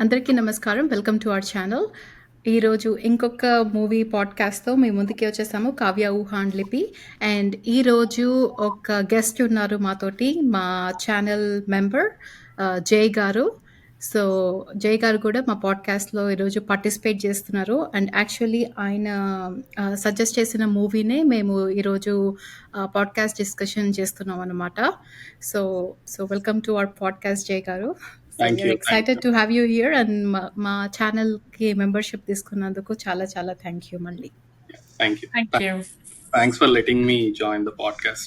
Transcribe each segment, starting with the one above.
అందరికీ నమస్కారం. Welcome to our channel. ఈరోజు ఇంకొక మూవీ పాడ్‌కాస్ట్‌తో మీ ముందుకి వచ్చేసాము. 'కావ్య, ఊహ అండ్ లిపి'. అండ్ ఈరోజు ఒక గెస్ట్ ఉన్నారు మాతోటి. మా ఛానల్ మెంబర్ జై గారు. సో, జై గారు కూడా మా పాడ్‌కాస్ట్‌లో ఈరోజు పార్టిసిపేట్ చేస్తున్నారు. అండ్ యాక్చువల్లీ ఆయన సజెస్ట్ చేసిన మూవీనే మేము ఈరోజు పాడ్‌కాస్ట్ డిస్కషన్ చేస్తున్నామనమాట. So welcome to our podcast Jai గారు. Thank we're you. Excited to have you here. And మా ఛానల్కి మెంబర్షిప్ తీసుకున్నందుకు చాలా చాలా థ్యాంక్ యూ మళ్ళీ. Thank you. Thank you. Thanks for letting me join the podcast.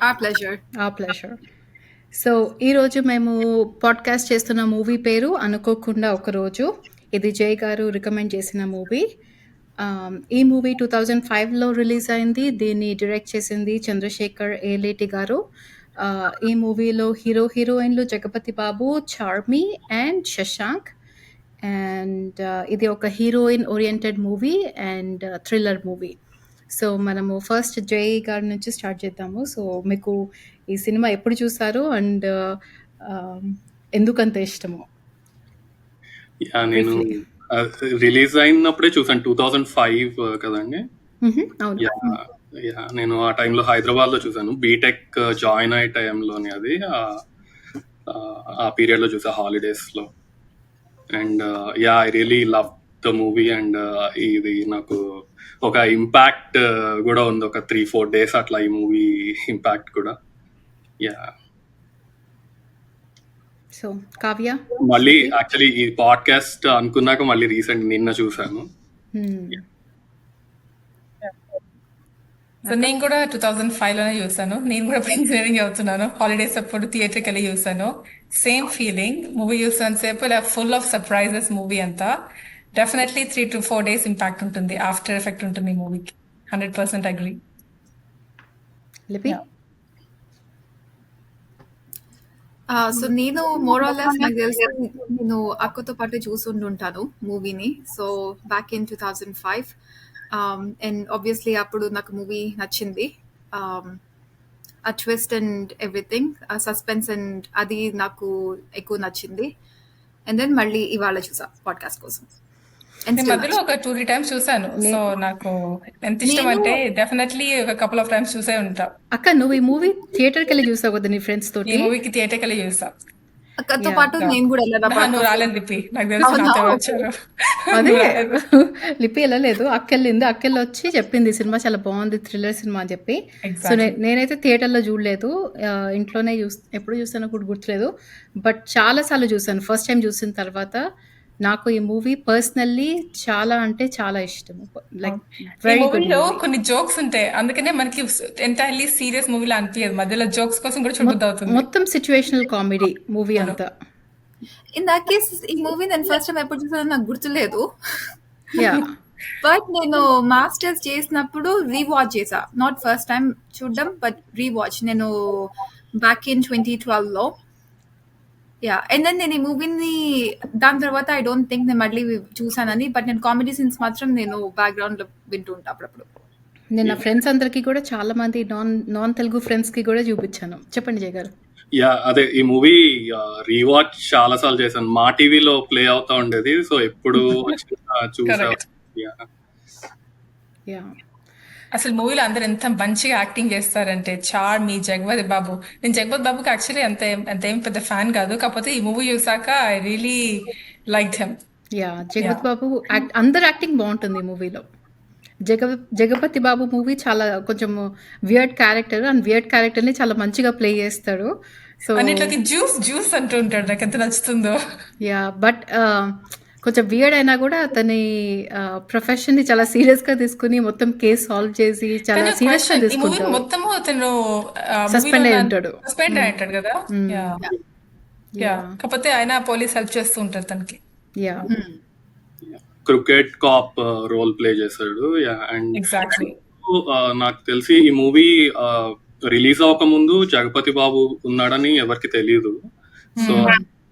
Our pleasure. ఆ pleasure. So ఈరోజు మేము పాడ్కాస్ట్ చేస్తున్న మూవీ పేరు 'అనుకోకుండా ఒకరోజు'. ఇది జై గారు రికమెండ్ చేసిన మూవీ. ఈ మూవీ 2005లో రిలీజ్ అయింది. దీన్ని డైరెక్ట్ చేసింది చంద్రశేఖర్ ఏలేటి గారు. ఈ మూవీలో హీరోయిన్లు జగపతి బాబు, చార్మి అండ్ శశాంక్. అండ్ ఇది ఒక heroine oriented movie and thriller movie. So మనము ఫస్ట్ జై గారి నుంచి స్టార్ట్ చేద్దాము. సో మీకు ఈ సినిమా ఎప్పుడు చూసారు అండ్ ఎందుకంత ఇష్టము? యా నేను రిలీజ్ అయినప్పుడే చూసాను 2005 కదండి. అవును. యా నేను ఆ టైంలో హైదరాబాద్లో చూసాను. బీటెక్ జాయిన్ అయ్యే టైంలోని అది ఆ పీరియడ్లో చూసా హాలిడేస్లో. And yeah I really love the movie. And ఇది నాకు ఒక ఇంపాక్ట్ కూడా ఉంది. ఒక 3-4 days అట్లా ఈ మూవీ ఇంపాక్ట్ కూడా. యా సో కావ్య మళ్ళీ యాక్చువల్లీ ఈ పాడ్కాస్ట్ అనుకున్నాక మళ్ళీ రీసెంట్ నిన్న చూసాను. సో నేను కూడా 2005లోనే చూసాను. నేను కూడా ఇంజనీరింగ్ చదువుతున్నాను. హాలిడేస్ అప్పుడు థియేటర్కి వెళ్ళి చూసాను. Same feeling. మూవీ చూసాను సేపు ఇలా ఫుల్ ఆఫ్ సర్ప్రైజెస్. మూవీ అంతా డెఫినెట్లీ 3 to 4 days ఇంపాక్ట్ ఉంటుంది. ఆఫ్టర్ ఎఫెక్ట్ ఉంటుంది ఈ మూవీకి. 100% అగ్రీ. లిపి. సో నేను మోర్ ఆర్ లెస్ నాకు తెలిసి నేను అక్కతో పాటు చూసుంటుంటాను మూవీని. So back in 2005 and obviously అప్పుడు నాకు మూవీ నచ్చింది. ఆ ట్విస్ట్ అండ్ ఎవ్రీథింగ్, ఆ సస్పెన్స్ అండ్ అది నాకు ఎక్కువ నచ్చింది. అండ్ దెన్ మళ్ళీ ఇవాళ చూసా పాడ్కాస్ట్ కోసం. నేను మధ్యలో ఒక 2-3 times చూసాను. సో నాకు ఎంత ఇష్టం అంటే డెఫినెట్లీ ఒక కపుల్ ఆఫ్ టైమ్స్ చూసే ఉంటా. అక్క నువ్వు ఈ మూవీ థియేటర్కి వెళ్ళి చూసావు కదా నీ ఫ్రెండ్స్ ఈ తోటి? మూవీకి థియేటర్కి వెళ్ళి చూసా. అక్కతో పాటు నేను కూడా నువ్వు రాలేదు లిపి, నాకు తెలుసు. నాతో వచ్చారు. అదే లిపి వెళ్ళలేదు, అక్కెళ్ళింది. అక్కెళ్ళి వచ్చి చెప్పింది సినిమా చాలా బాగుంది, థ్రిల్లర్ సినిమా అని చెప్పి. సో నేనైతే థియేటర్లో చూడలేదు, ఇంట్లోనే ఎప్పుడు చూసానో కూడా గుర్తులేదు. బట్ చాలాసార్లు చూసాను. ఫస్ట్ టైం చూసిన తర్వాత నాకు ఈ మూవీ పర్సనల్లీ చాలా అంటే చాలా ఇష్టం. Like very good. మూవీలో కొన్ని జోక్స్ ఉంటాయి, అందుకనే మనకి ఎంటైర్లీ సీరియస్ మూవీలో అనిపించదు. మధ్యలో జోక్స్ కోసం కూడా చూడబుద్ధి అవుతుంది. మొత్తం సిచ్యువేషనల్ కామెడీ మూవీ అంతా. ఇన్ దట్ కేస్ ఈ మూవీ నేను ఫస్ట్ టైం ఎప్పుడు చూసానో నాకు గుర్తులేదు. యా బట్ నేను మాస్టర్స్ చేసినప్పుడు రీవాచ్ చేసా. నాట్ ఫస్ట్ టైం చూడడం, బట్ రీవాచ్. నేను బ్యాక్ ఇన్ 2012లో. యా అండ్ దెన్ నేను ఈ మూవీని దాని తర్వాత ఐ డోంట్ థింక్ నేను మళ్ళీ చూసానని. బట్ నేను కామెడీ సీన్స్ మాత్రం నేను బ్యాక్గ్రౌండ్ లో వింటూ ఉంటా అప్పుడప్పుడు. నేను నా ఫ్రెండ్స్ అందరికి కూడా చాలా మంది నాన్ తెలుగు ఫ్రెండ్స్ కి కూడా చూపించాను. చెప్పండి జయ గారు. యా అదే ఈ మూవీ రీవాచ్ చాలా సార్లు చేశాను. మా టీవీలో ప్లే అవుతా ఉండేది. సో ఎప్పుడు చూసా. యా అసలు మూవీలో అందరు ఎంత మంచిగా యాక్టింగ్ చేస్తారంటే, చార్మి, జగపతి బాబు. నేను జగపతి బాబుకి యాక్చువల్లీ అంతేం పెద్ద ఫ్యాన్ కాదు, కాకపోతే ఈ మూవీ చూసాక I really like him. Yeah Jagapathi Babu అందరు యాక్టింగ్ బాగుంటుంది ఈ మూవీలో. జగపతి బాబు మూవీ చాలా కొంచెం weird character, and weird character ని చాలా మంచిగా ప్లే చేస్తాడు. సో అన్నిట్లోకి జ్యూస్ అంటూ ఉంటాడు, నాకు ఎంత నచ్చుతుందో. యా బట్ కొంచెం వియర్డ్ అయినా కూడా అతని ప్రొఫెషన్ ని చాలా సీరియస్ గా తీసుకుని మొత్తం కేసు సాల్వ్ చేసి చాలా సీరియస్ గా తీసుకుంటాడు. మొత్తం అతను సస్పెండ్ అయి ఉంటాడు. సస్పెండ్ అయి ఉంటాడు కదా. యా కాకపోతే ఆయన పోలీస్ హెల్ప్ చేస్తూ ఉంటారు తనకి. Yeah cricket cop role play చేశాడు. అండ్ ఎగ్జాక్ట్లీ నాకు తెలిసి ఈ మూవీ రిలీజ్ అవ్వక ముందు జగపతి బాబు ఉన్నాడని ఎవరికి తెలియదు. సో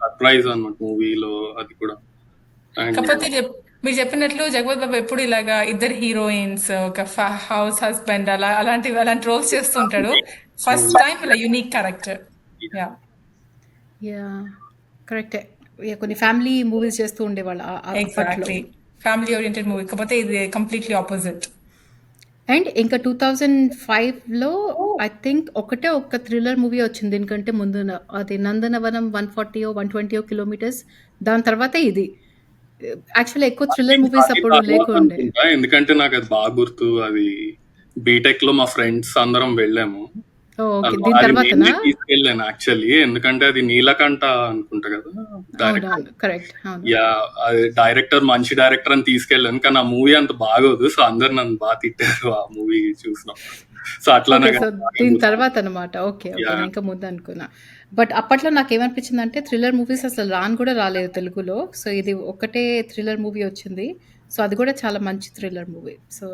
సర్ప్రైజ్ అన్నమాట మూవీలో అది కూడా. కాకపోతే మీరు చెప్పినట్లు జగపతి బాబు ఎప్పుడు ఇలాగా ఇద్దరు హీరోయిన్స్, ఒక హౌస్ హస్బెండ్ అలాంటి రోల్స్ చేస్తుంటాడు. ఫస్ట్ టైం ఇలా యూనిక్ క్యారెక్టర్. యా కరెక్టే. కొన్ని ఫ్యామిలీ మూవీస్ చేస్తూ ఉండేవాళ్ళు అప్పట్లో. ఎగ్జాక్ట్లీ ఫ్యామిలీ ఓరియంటెడ్ మూవీ, కాకపోతే ఇది కంప్లీట్లీ ఆపోజిట్. అండ్ ఇంకా 2005లో ఐ థింక్ ఒకటే ఒక్క థ్రిల్లర్ మూవీ వచ్చింది దీనికంటే ముందు, అది నందనవనం 140 120 కిలోమీటర్స్. దాని తర్వాతే ఇది. యాక్చువల్లీ ఎక్కువ థ్రిల్లర్ మూవీస్ అప్పుడు లేకుండే. ఎందుకంటే నాకు అది బాగా గుర్తు, అది బీటెక్ లో మా ఫ్రెండ్స్ అందరం వెళ్ళాము. ఓకే, దీని తర్వాతనా? తీసుకెళ్ళాను యాక్చువల్లీ, ఎందుకంటే అది నీలకంఠ అనుకుంటా కదా డైరెక్టర్. అవునవును, కరెక్ట్. అవును. యా, అది డైరెక్టర్ మంచి డైరెక్టర్ అని తీసుకెళ్ళాను, కానీ ఆ మూవీ అంత బాగోదు. సో అందరు నన్ను బాగా తిట్టారు ఆ మూవీ చూసినప్పుడు. సో అట్లా ఓకే, నాకు సో దీని తర్వాత అనమాట. Okay okay, Yeah. నేను ఇంకా ముందు అనుకున్నా. బట్ అప్పట్లో నాకు ఏమనిపించింది అంటే థ్రిల్లర్ మూవీస్ అసలు రాను కూడా రాలేదు తెలుగులో. సో ఇది ఒకటే థ్రిల్లర్ మూవీ వచ్చింది. సో అది కూడా చాలా మంచి thriller movie. So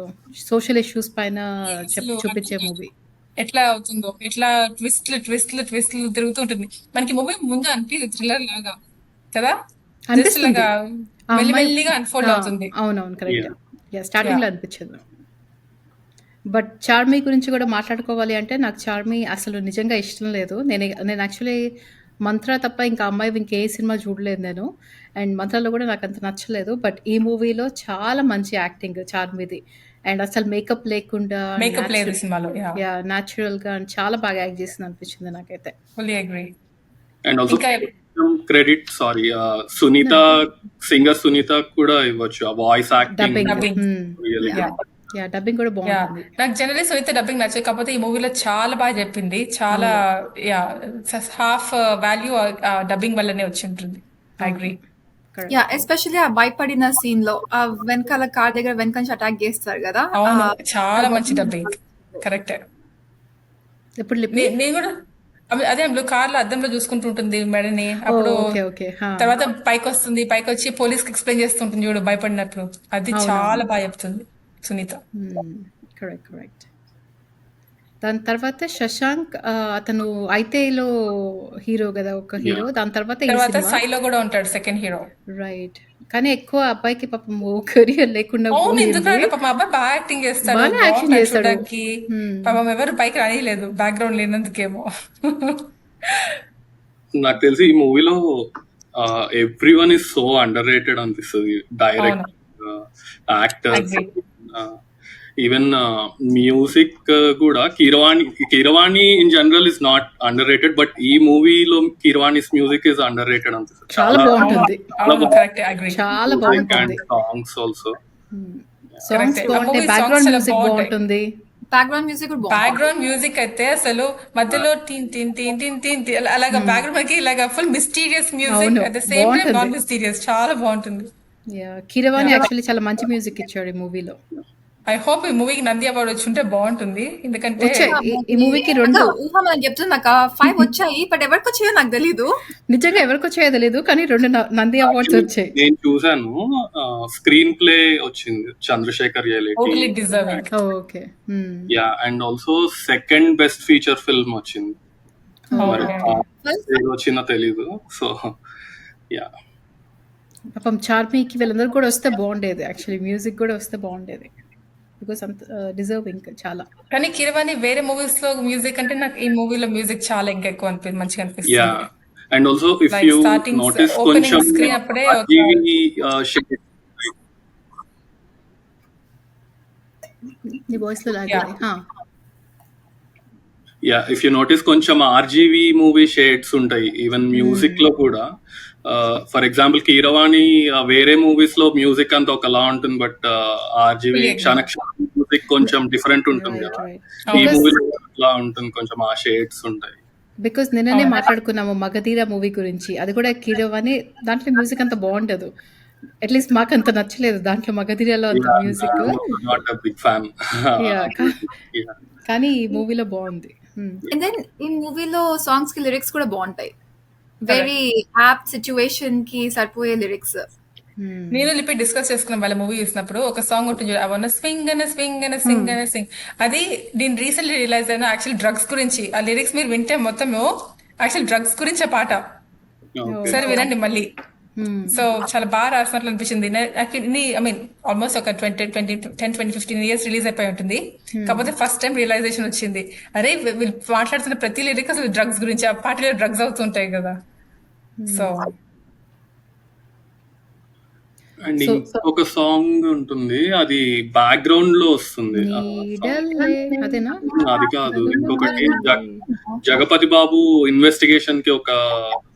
social issues పైన అసలు చూపించే మూవీ. ఎట్లా అవుతుందో, ఎట్లా ట్విస్ట్లు తిరుగుతుంటుంది. మనకి మూవీ ముందు అనిపించదు థ్రిల్లర్ లాగా కదా, జస్ట్ అనిపిస్తుంది లాగా ఆ అమ్మాయి. మెల్లిమెల్లిగా అన్ఫోల్డ్ అవుతుంది. అవునవును, కరెక్ట్. Yeah. స్టార్టింగ్ లో అనిపించదు. బట్ చార్మి గురించి కూడా మాట్లాడుకోవాలి అంటే నాకు చార్మి అసలు నిజంగా ఇష్టం లేదు. నేను యాక్చువల్లీ మంత్ర తప్ప ఇంకా అమ్మాయి ఇంకే సినిమా చూడలేదు నేను. అండ్ మంత్రాలో కూడా నాకు అంత నచ్చలేదు. బట్ ఈ మూవీలో చాలా మంచి యాక్టింగ్ చార్మిది. అండ్ అసలు మేకప్ లేకుండా మేకప్ లేదు సినిమాలో. న్యాచురల్ గా చాలా బాగా యాక్ట్ చేసింది అనిపించింది నాకైతే. Fully agree. అండ్ ఆల్సో ఇంకా క్రెడిట్ సునీత, సింగర్ సునీత కూడా ఇవ్వచ్చు. ఆ వాయిస్ డబ్బింగ్ యాక్టింగ్ డబ్బింగ్ కూడా బాగుంటుంది. నాకు జనరలీ సునీత డబ్బింగ్ నచ్చదు, కాకపోతే ఈ మూవీలో చాలా బాగా చెప్పింది. చాలా హాఫ్ వాల్యూ డబ్బింగ్ వల్లనే వచ్చి ఉంటుంది. I agree. యా, ఎస్పెషల్లీ ఆ భయపడిన సీన్ లో ఆ వెనకాల కార్ దగ్గర వెనక నుంచి అటాక్ చేస్తారు కదా. అవును, చాలా మంచి డబ్బింగ్. కరెక్ట్. ఇప్పుడు లిపి నేను కూడా అదే కార్ లో అద్దంలో చూసుకుంటూ ఉంటుంది మెడని. అప్పుడు ఓకే ఓకే తర్వాత పైకి వస్తుంది, పైకి వచ్చి పోలీస్ కి ఎక్స్ప్లెయిన్ చేస్తుంటుంది చూడు భయపడినప్పుడు. అది చాలా బాగా చెప్తుంది సునీత. Correct correct. దాని తర్వాత శశాంక్, అతను ఐతేలో హీరో కదా, ఒక హీరో. దాని తర్వాత ఈ తర్వాత సినిమా సైలో కూడా ఉంటాడు సెకండ్ హీరో. రైట్. కానీ ఎక్కువ అబ్బాయికి పాపం కెరియర్ లేకుండా అవును, పోయింది. ఎందుకంటే పాపం అబ్బాయి బాగా యాక్టింగ్ చేస్తాడు, బాగానే యాక్షన్ బాగుంటాడు చేస్తాడు. చూడడానికి. పాపం ఎవరు పైకి రానిలేదు బ్యాక్గ్రౌండ్ లేనందుకేమో. నాకు తెలిసి ఈ మూవీలో everyone is so underrated అనిపిస్తుంది. Direct, actors, Agree. Even music కూడా. Keeravani in general is not underrated, but ఈ మూవీలో Keeravani's music is underrated అనిపిస్తుంది. చాలా బాగుంటుంది, అవును, కరెక్ట్. అగ్రీ. చాలా బాగుంటుంది. Songs also songs Correct. ఆ బాగుంటాయి, movie బ్యాక్గ్రౌండ్ songs మ్యూజిక్ చాలా బాగుంటాయి. బాగుంటుంది. బ్యాక్గ్రౌండ్ మ్యూజిక్ కూడా బాగుంటుంది. బ్యాక్గ్రౌండ్ మ్యూజిక్ అయితే అసలు మధ్యలో టీన్ టీన్ టీన్ టీన్ టీన్ టీన్ అలాగా బ్యాక్గ్రౌండ్ మనకి ఇలాగా ఫుల్ మిస్టీరియస్ మ్యూజిక్, అవును, అట్ ద సేమ్ టైం బాగుంటుంది. Non mysterious. చాలా బాగుంటుంది. కీరవాణి యాక్చువల్లీ చాలా మంచి మ్యూజిక్ ఇచ్చాడు ఈ మూవీలో. ఐ హోప్ ఈ మూవీకి నంది అవార్డు వచ్చి ఉంటే బాగుంటుంది, ఎందుకంటే వచ్చాయి ఈ మూవీకి 2. ఊహ మనం చెప్తుంది, నాకు 5 వచ్చాయి, బట్ ఎవరికి వచ్చాయో నాకు తెలీదు. నిజంగా ఎవరికి వచ్చాయో తెలియదు, కానీ 2 నంది అవార్డ్స్ వచ్చాయి. నేను చూసాను. స్క్రీన్ ప్లే వచ్చింది Chandrasekhar totally Yeleti. Deserving. Okay. Yeah, and also second best feature film వచ్చింది. మరి ఏది వచ్చిందో తెలీదు. సో యా, పాపం చార్మికి వీళ్ళందరూ కూడా వస్తే బాగుండేది. యాక్చువల్లీ మ్యూజిక్ కూడా వస్తే బాగుండేది, బికాస్ అంత డిజర్వింగ్ చాలా. కానీ కిరవాణి వేరే మూవీస్ లో మ్యూజిక్ అంటే నాకు ఈ మూవీలో మ్యూజిక్ చాలా ఇంకా ఎక్కువ మంచిగా యా. అనిపిస్తుంది. And also if Like you starting notice opening కొంచెం screen అప్పుడే ఒక- RGB shades, నీ వాయిస్ లో లాగేది. యా, ఇఫ్ యూ నోటీస్ కొంచెం ఆర్జీవీ మూవీ షేడ్స్ ఉంటాయి ఈవెన్ మ్యూజిక్ లో కూడా. ఫర్ ఎగ్జాంపుల్ కీరవాణి వేరే మూవీస్ లో మ్యూజిక్ అంతా ఒకలా ఉంటుంది, but RGV Yeah. Kshanakshana music కొంచెం డిఫరెంట్ ఉంటుంది రైట్ కదా. రైట్. ఈ Because- మూవీలో అట్లా ఉంటుంది, కొంచెం ఆ షేడ్స్ ఉంటాయి. బికాస్ నిన్ననే మాట్లాడుకున్నాము మగధీర మూవీ గురించి. అది కూడా కీరవాణి, దాంట్లో మ్యూజిక్ అంత బాగుండదు. అట్లీస్ట్ మాకు అంత నచ్చలేదు దాంట్లో మగధీరలో అంత music. Not a big fan. కానీ ఈ మూవీలో బాగుంది. అండ్ దెన్ ఈ మూవీలో సాంగ్స్ కి లిరిక్స్ కూడా బాగుంటాయి. వెరీ యాప్ సిచ్యువేషన్ కి సరిపోయే లిరిక్స్. నేను లిపి డిస్కస్ చేసుకున్నాం వాళ్ళ మూవీ చూసినప్పుడు. ఒక సాంగ్ ఉంటుంది, I want swing and swing and swing and swing. అది నేను రీసెంట్లీ రియలైజ్ అయినా యాక్చువల్ డ్రగ్స్ గురించి. ఆ లిరిక్స్ మీరు వింటే మొత్తము యాక్చువల్ డ్రగ్స్ గురించి ఆ పాట. సరే వినండి మళ్ళీ. సో చాలా బాగా రాసినట్లు అనిపించింది. ఐ మీన్ ఆల్మోస్ట్ ఒక 10-15 ఇయర్స్ రిలీజ్ అయిపోయి ఉంటుంది. కాకపోతే ఫస్ట్ టైం రియలైజేషన్ వచ్చింది, అరే వీళ్ళు మాట్లాడుతున్న ప్రతి లిరిక్ అసలు డ్రగ్స్ గురించి. ఆ పాటలో డ్రగ్స్ అవుతుంటాయి కదా. సో అండ్ సో ఇంకొక సాంగ్ ఉంటుంది, అది బ్యాక్గ్రౌండ్ లో వస్తుంది ఆ సాంగ్. నీడల్లే అదేనా? అది కాదు, ఇంకొకటి నగనగలే. జగపతి బాబు ఇన్వెస్టిగేషన్ కి ఒక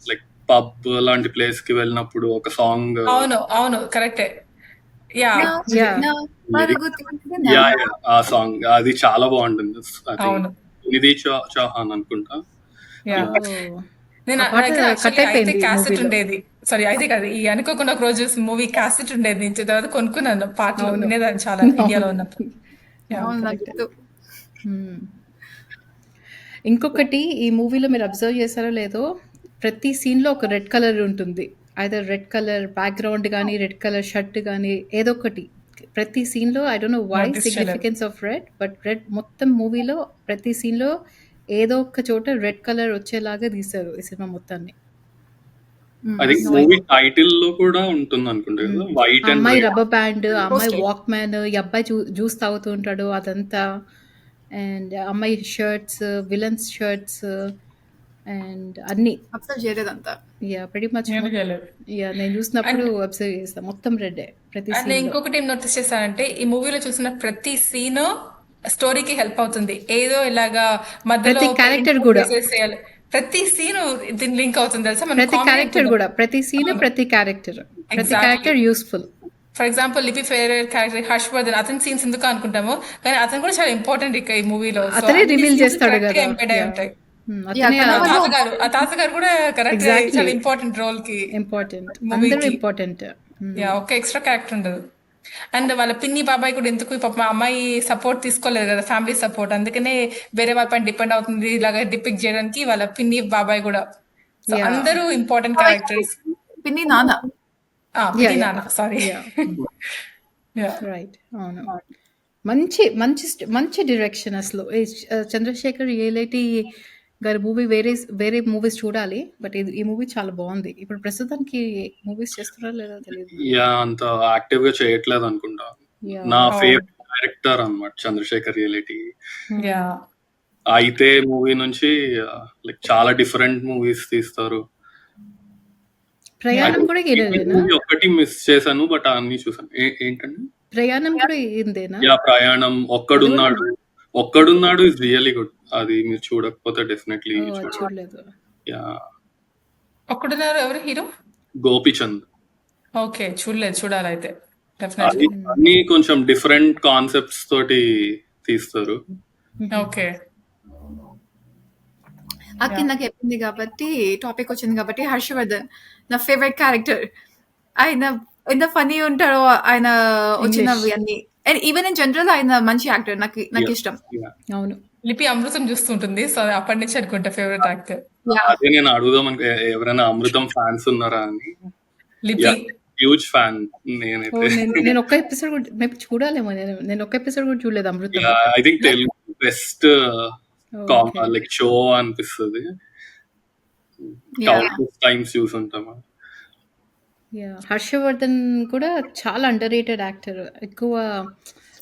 లైక్ పబ్ లాంటి ప్లేస్ కి వెళ్ళినప్పుడు ఒక సాంగ్. అవును అవును కరెక్టే. యా నా యా నా పరుగు తీసిన యా ఆ సాంగ్ అది చాలా బాగుంటుంది. అది అవును నిధి చౌహాన్ అనుకుంటా. యా ఓ నేను ఆ నా పాట దగ్గర కట్ యాక్చువల్లీ అయితే అయిపోయింది క్యాసెట్ మూవీలో. ఉండేది. సారీ అయితే కాదు, ఈ అనుకోకుండా ఒక రోజు మూవీ క్యాసెట్ ఉండేది. నుంచి తర్వాత కొనుక్కున్నాను పాటలు అవును వినేదాన్ని చాలా ఇండియాలో అవును ఉన్నప్పుడు. యా అవును అవును నాకు కరెక్ట్. గుర్తు. ఇంకొకటి ఈ మూవీలో మీరు అబ్జర్వ్ చేశారో లేదో, ప్రతి సీన్లో ఒక రెడ్ కలర్ ఉంటుంది. ఐదర్ రెడ్ కలర్ బ్యాక్గ్రౌండ్ కానీ, రెడ్ కలర్ షర్ట్ కానీ, ఏదో ఒకటి ప్రతి సీన్లో. I don't know why notice చేయలేదు. Significance of red, but red మొత్తం మూవీలో ప్రతి సీన్లో ఏదో ఒక చోట రెడ్ కలర్ వచ్చేలాగా తీశారు ఈ సినిమా మొత్తాన్ని. అది సో మూవీ టైటిల్ లో కూడా ఉంటుంది అనుకుంటా కదా, వైట్ ఆ అండ్ అమ్మాయి రెడ్. రబ్బర్ బ్యాండ్, ఆ అమ్మాయి పోస్టర్ వాక్ మ్యాన్, ఈ అబ్బాయి జ్యూస్ తాగుతూ ఉంటాడు అదంతా, అండ్ అమ్మాయి షర్ట్స్, విలన్స్ షర్ట్స్, అండ్ అన్నీ. అబ్జర్వ్ చేయలేదంతా. Yeah very much. నేను చేయలేదు. యా నేను చూసినప్పుడు అండ్ అబ్జర్వ్ చేస్తాను మొత్తం రెడ్డే ప్రతి అండ్ నేను సీన్లో. ఇంకొకటి ఏం నోటీస్ చేశానంటే, ఈ మూవీలో చూసిన ప్రతి సీన్ స్టోరీకి హెల్ప్ అవుతుంది. ఏదో ఇలాగా మధ్యలో ప్రతి ఒక క్యారెక్టర్ intro కూడా, వేసేసేయాలి. ప్రతి సీన్ దీని లింక్ అవుతుంది తెలుసా, మన ప్రతి కామెడీ క్యారెక్టర్ ఉంటుంది. కూడా, ప్రతి సీన్, అవును ప్రతి క్యారెక్టర్, ప్రతి exactly. Character useful. For example లిపి ఫెయిర్ క్యారెక్టర్ హర్షవర్ధన్, అతని సీన్స్ ఎందుకు అనుకుంటాము, కానీ అతను కూడా చాలా ఇంపార్టెంట్ ఇక ఈ మూవీలో. సో అతనే అన్ని రివీల్ సీన్స్ చేస్తాడు కరెక్ట్ గా కదా. ఎంబెడ్ అయి యా ఉంటాయి. యా అతనే తన వాళ్ళు ఆ తాతగారు కూడా కరెక్ట్ చాలా ఎగ్జాక్ట్లీ ఇంపార్టెంట్ రోల్ కి ఇంపార్టెంట్, అందరూ మూవీకి. ఇంపార్టెంట్. యా ఒక్క ఎక్స్ట్రా క్యారెక్టర్ ఉండదు. అండ్ వాళ్ళ పిన్ని బాబాయ్ కూడా ఎందుకు పాప మా అమ్మాయి సపోర్ట్ తీసుకోలేదు కదా, ఫ్యామిలీ సపోర్ట్, అందుకనే వేరే వాళ్ళ పైన డిపెండ్ అవుతుంది ఇలాగా డిపిక్ట్ చేయడానికి వాళ్ళ పిన్ని బాబాయ్ కూడా. సో యా అందరూ ఇంపార్టెంట్ బాబాయ్ క్యారెక్టర్స్. పిన్ని నాన్న. యా పిన్ని యా నాన్న సారీ. Yeah yeah right. అవును. మంచి మంచి మంచి డైరెక్షన్ అసలు. ఈ చంద్రశేఖర్ యేలేటి గారి మూవీ వేరే వేరే మూవీస్ చూడాలి, బట్ ఈ మూవీ చాలా బాగుంది. ఇప్పుడు ప్రస్తుతానికి మూవీస్ చేస్తున్నారా లేదా తెలియదు నాకు. యా అంత యాక్టివ్ గా చేయట్లేదు అనుకుంటా. యా నా అవును ఫేవరెట్ డైరెక్టర్ అన్నమాట చంద్రశేఖర్ రియాలిటీ. యా అయితే మూవీ నుంచి లైక్ చాలా డిఫరెంట్ మూవీస్ తీస్తారు. ప్రయాణం కూడా ఈయనదేనా? మూవీ ఒక్కటి మిస్ చేశాను, బట్ అన్ని చూసాను. ఏంటండి? ప్రయాణం కూడా ఈయనదేనా? యా ప్రయాణం, అది కూడా ఒక్కడున్నాడు ఇస్ రియలీ గుడ్. అది మీరు చూడకపోతే డెఫినెట్లీ అది చూడండి. చూడలేదు. యా ఒక్కడున్నారు ఎవరు హీరో? గోపిచంద్. ఓకే చూడలేదు, చూడాలి అయితే అది డెఫినెట్లీ. అన్ని కొంచెం డిఫరెంట్ కాన్సెప్ట్స్ తోటి తీస్తారు. ఓకే అక్కి నాకు చెప్పింది కాబట్టి టాపిక్ వచ్చింది కాబట్టి హర్షవర్ధన్ నా ఫేవరెట్ క్యారెక్టర్. ఆయన ఎంత ఫనీ ఉంటాడో ఆయన ఇంగ్లీష్. వచ్చినవి అన్ని. అండ్ ఈవెన్ ఇన్ జనరల్ ఆయన మంచి యాక్టర్, నాకు Yeah, ఇష్టం. yeah. అవును. లిపి అమృతం చూస్తుంటుంది, సో అప్పటి నుంచి అనుకుంటా ఫేవరెట్ యాక్టర్ అదే నేను అడుగుదాం ఎవరైనా అమృతం ఫ్యాన్స్ ఉన్నారా అని. లిపి. హ్యూజ్ ఫ్యాన్ ఓ నేనైతే. నేను ఒక్క ఎపిసోడ్ కూడా మేబీ చూడాలేమో. నేను ఒక్క ఎపిసోడ్ కూడా చూడలేదు Amrutham. I think Telugu best okay. Like show అనిపిస్తుంది. Yeah. కౌంట్లెస్ టైమ్స్ చూసుంటాం. యా హర్షవర్ధన్ కూడా చాలా అండర్ రేటెడ్ యాక్టర్. ఎక్కువ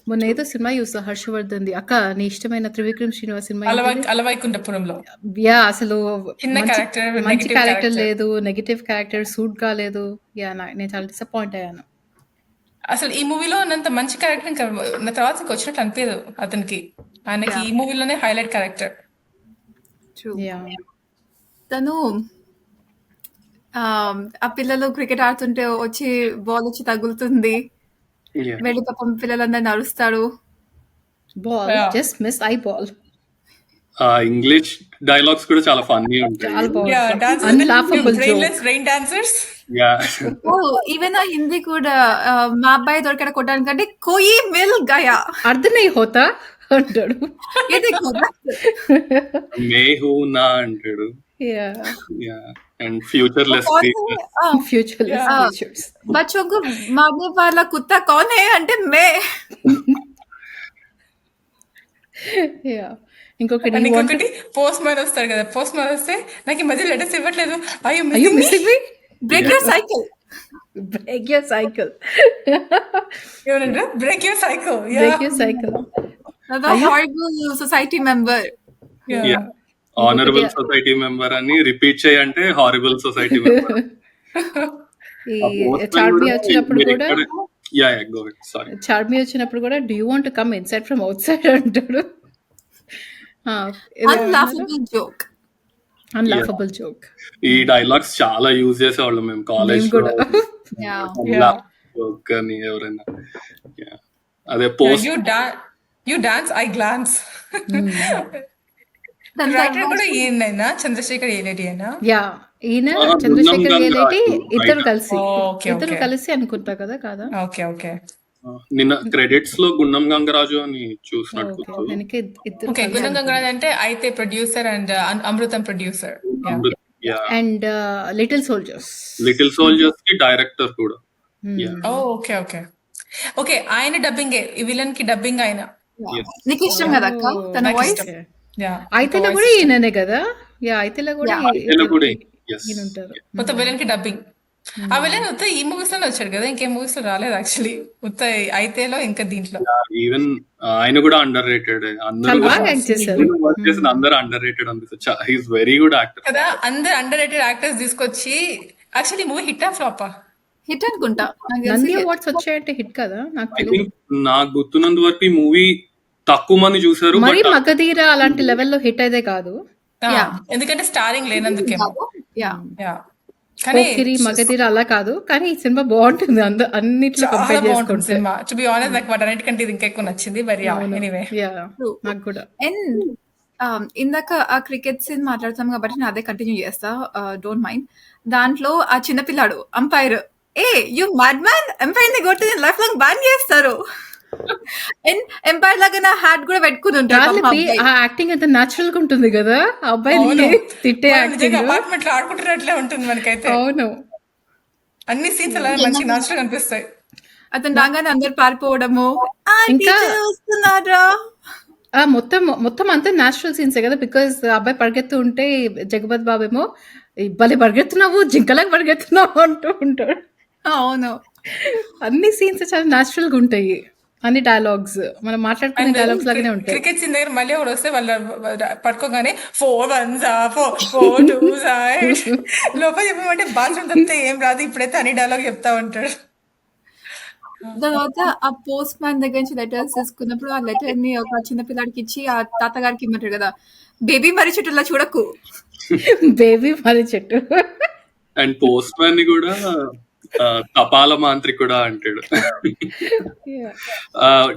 మొన్న ఏదో సినిమా చూసా హర్షవర్ధన్ది, అక్క నీ ఇష్టమైన త్రివిక్రమ్ శ్రీనివాస్ సినిమా ఏంటిది? అలవైకుంఠపురంలో యా అసలు చిన్న మంచి క్యారెక్టర్, మంచి నెగటివ్ క్యారెక్టర్ క్యారెక్టర్. లేదు, నెగిటివ్ క్యారెక్టర్ సూట్ కాలేదు. యా నేను చాలా డిసప్పాయింట్ అయ్యాను. అసలు ఈ మూవీలో ఉన్నంత మంచి క్యారెక్టర్ ఇంకా నా తర్వాత ఇంకా వచ్చినట్టు అనిపించదు అతనికి. ఆయనకి Yeah. ఈ మూవీలోనే హైలైట్ క్యారెక్టర్. True. యా తను ఆ పిల్లలు క్రికెట్ ఆడుతుంటే వచ్చి బాల్ వచ్చి తగులుతుంది, వెళ్ళి పాపం పిల్లలందరూ నడుస్తాడు. Ball Yeah. Just miss I ball. English dialogues కూడా చాలా ఫన్నీ ఉంటాయి. చాలా Yeah, బాగుంది. dances, unlaughable brainless joke. rain dancers. Yeah even ఆ హిందీ కూడా మా అబ్బాయి దొరికడ కొట్టడానికంటే కోయి మిల్ గయా అర్థం నహీ హోతా అంటాడు. ఇది కూడా మేహూనా అంటాడు. Yeah yeah and futureless futureless Ah. Creatures. बच्चों को मारने वाला कुत्ता कौन है అంటే మే. యా ఇంకొకటి అండ్ ఇంకొకటి పోస్ట్ మ్యాన్ వస్తాడు కదా, పోస్ట్ మ్యాన్ వస్తే నాకు ఈ మధ్య లెటర్స్ ఇవ్వట్లేదు, అయ్యో Are you missing me? Break your cycle. Break your cycle. ఏమన్నా break your cycle. Break your cycle. Horrible society member. Honourable society member అని రిపీట్ చేయంటే హారిబుల్ సొసైటీ మెంబర్. ఈ ఆ పోస్ట్‌మ్యాన్ చార్మి కూడా వచ్చినప్పుడు కూడా మీరిక్కడ yeah! Yeah! Go head. Sorry. Charmi వచ్చినప్పుడు కూడా do you want to come inside from outside అంటాడు. ఏదో ఏమన్నారు? Unlaughable joke. Yeah! Unlaughable joke. ఈ డైలాగ్స్ చాలా యూజ్ చేసేవాళ్ళం మేము మేము కాలేజ్‌లో. కూడా. Yeah Yeah. జోక్ అని ఎవరైనా. యాహ్! అదే Yeah, post you dance, I glance. దాని రైటర్ కూడా తర్వాత ఈయన చంద్రశేఖర్ ఏలేటి అయినా. యా ఈయన గున్నం చంద్రశేఖర్ గేలేటి గంగరాజు ఇద్దరు రైటర్. కలిసి ఓకే ఇద్దరు ఓకే కలిసి అనుకుంటా కదా కాదా? ఓకే నిన్న క్రెడిట్స్ లో గున్నం గంగరాజు అని చూసినట్టు ఓకే గుర్తు. వెనక ఇద్దరు ఓకే కలిసి గుణం అనుకుంటా. గంగరాజ్ అంటే అయితే producer and Amrutham producer. Amrit yeah! And little soldiers. Little soldiers కి డైరెక్టర్ కూడా. యాహ్! ఓకే ఆయన డబ్బింగ్ ఈ విలన్ కి డబ్బింగ్ ఆయన. Yes. నీకు ఇష్టం కదా అక్క తన నాకు వాయిస్? ఇష్టం. Yeah, అయితేలో voice కూడా ఇష్టం. ఈయననే కదా? యా అయితేలో కూడా Yeah. అయితేలో కూడా yes. ఈయన ఉంటారు. మొత్తం విలన్ కి డబ్బింగ్. ఆ విలన్ ఉత్త ఈ మూవీస్ లోనే వచ్చాడు కదా, ఇంకేం మూవీస్ లో రాలేదు యాక్చువల్లీ. ఉత్త అయితేలో ఇంకా దీంట్లో. ఈవెన్ ఆయన కూడా అండర్ రేటెడ్. అందరూ చాలా బాగా యాక్ట్ చేశారు. వర్క్ చేసిన అందరూ అండర్ రేటెడ్ అనిపిస్తుంది. He's very good actor. కదా అందరు అండర్ రేటెడ్ యాక్టర్స్ తీసుకొచ్చి యాక్చువల్లీ మూవీ హిట్ ఆ ఫ్లాపా? హిట్ అనుకుంటా నాకు నంది తెలిసి. అవార్డ్స్ వచ్చాయంటే హిట్ కదా? నాకు ఐ తెలియదు. థింక్ నాకు గుర్తున్నంత వరకు ఈ మూవీ తక్కువ మంది చూసారు. మరి బట్ మగధీర అలాంటి లెవెల్లో హిట్ అయితే కాదు. Yeah. ఎందుకంటే స్టారింగ్ లేనందుకేమో. Yeah Yeah. కానీ పోకిరి మగధీర అలా కాదు, కానీ ఈ సినిమా బాగుంటుంది అన్నిట్లో చాలా కంపేర్ బాగుంటుంది చేసుకుంటే. సినిమా. టు బి ఆనెస్ట్ నాకు వాటన్నిటికంటే ఇది ఇంకా ఎక్కువ నచ్చింది. బట్ ఎనీవే యా నాకు కూడా. అండ్ ఇందాక ఆ క్రికెట్ సీన్ మాట్లాడతాం కాబట్టి నేను అదే కంటిన్యూ చేస్తా, డోంట్ మైండ్. దాంట్లో ఆ చిన్నపిల్లాడు umpire, hey you mad man, umpire ని కొట్టి లైఫ్ లాంగ్ బ్యాన్ చేస్తారు. అండ్ ఎంపైర్ లాగా నా హ్యాట్ కూడా పెట్టుకుని ఉంటాడు పాపం ఆ వాళ్ళకి అబ్బాయి. ఆ యాక్టింగ్ ఎంత న్యాచురల్ గా ఉంటుంది కదా, ఆ అబ్బాయిని అవును. తిట్టే వాళ్ళు యాక్టింగ్. నిజంగా అపార్ట్మెంట్ లో ఆడుకుంటున్నట్లే ఉంటుంది మనకైతే. అవును. అన్ని సీన్స్ అలా మంచి నాచురల్ అనిపిస్తాయి. అతను రాగానే అందరు పారిపోవడము, ఆ ఇంకా- టీచర్ వస్తున్నారా. మొత్తం అంతా న్యాచురల్ సీన్సే కదా, బికాస్ అబ్బాయి పరిగెత్తు ఉంటే జగపత్ బాబు ఏమో భలే పరిగెత్తున్నావు, జింకలాగా పరిగెత్తున్నావు అంటూ ఉంటాడు. అవును. అన్ని సీన్స్ చాలా న్యాచురల్ గా ఉంటాయి. అన్ని డైలాగ్స్ మనం మాట్లాడుకునే అండ్ డైలాగ్స్ లాగానే ఉంటాయి. క్రికెట్ సీన్ దగ్గర మళ్ళీ ఒకడు వస్తే వాళ్ళ పట్టుకోగానే 4 1s 4 2s లోపల చెప్పమంటే బాత్రూమ్ తప్పితే ఏం రాదు, ఇప్పుడైతే అన్ని డైలాగ్ చెప్తా ఉంటాడు. తర్వాత ఆ పోస్ట్ మ్యాన్ దగ్గర నుంచి లెటర్స్ తీసుకున్నప్పుడు ఆ లెటర్ ని ఒక చిన్న పిల్లాడికి ఇచ్చి ఆ తాతగారికి ఇమ్మంటాడు కదా, బేబీ మరి చుట్టూలా చూడకు. బేబీ మరి చెట్టు. అండ్ పోస్ట్ మ్యాన్ ని కూడా తపాల మాంత్రికుడా అంటాడు.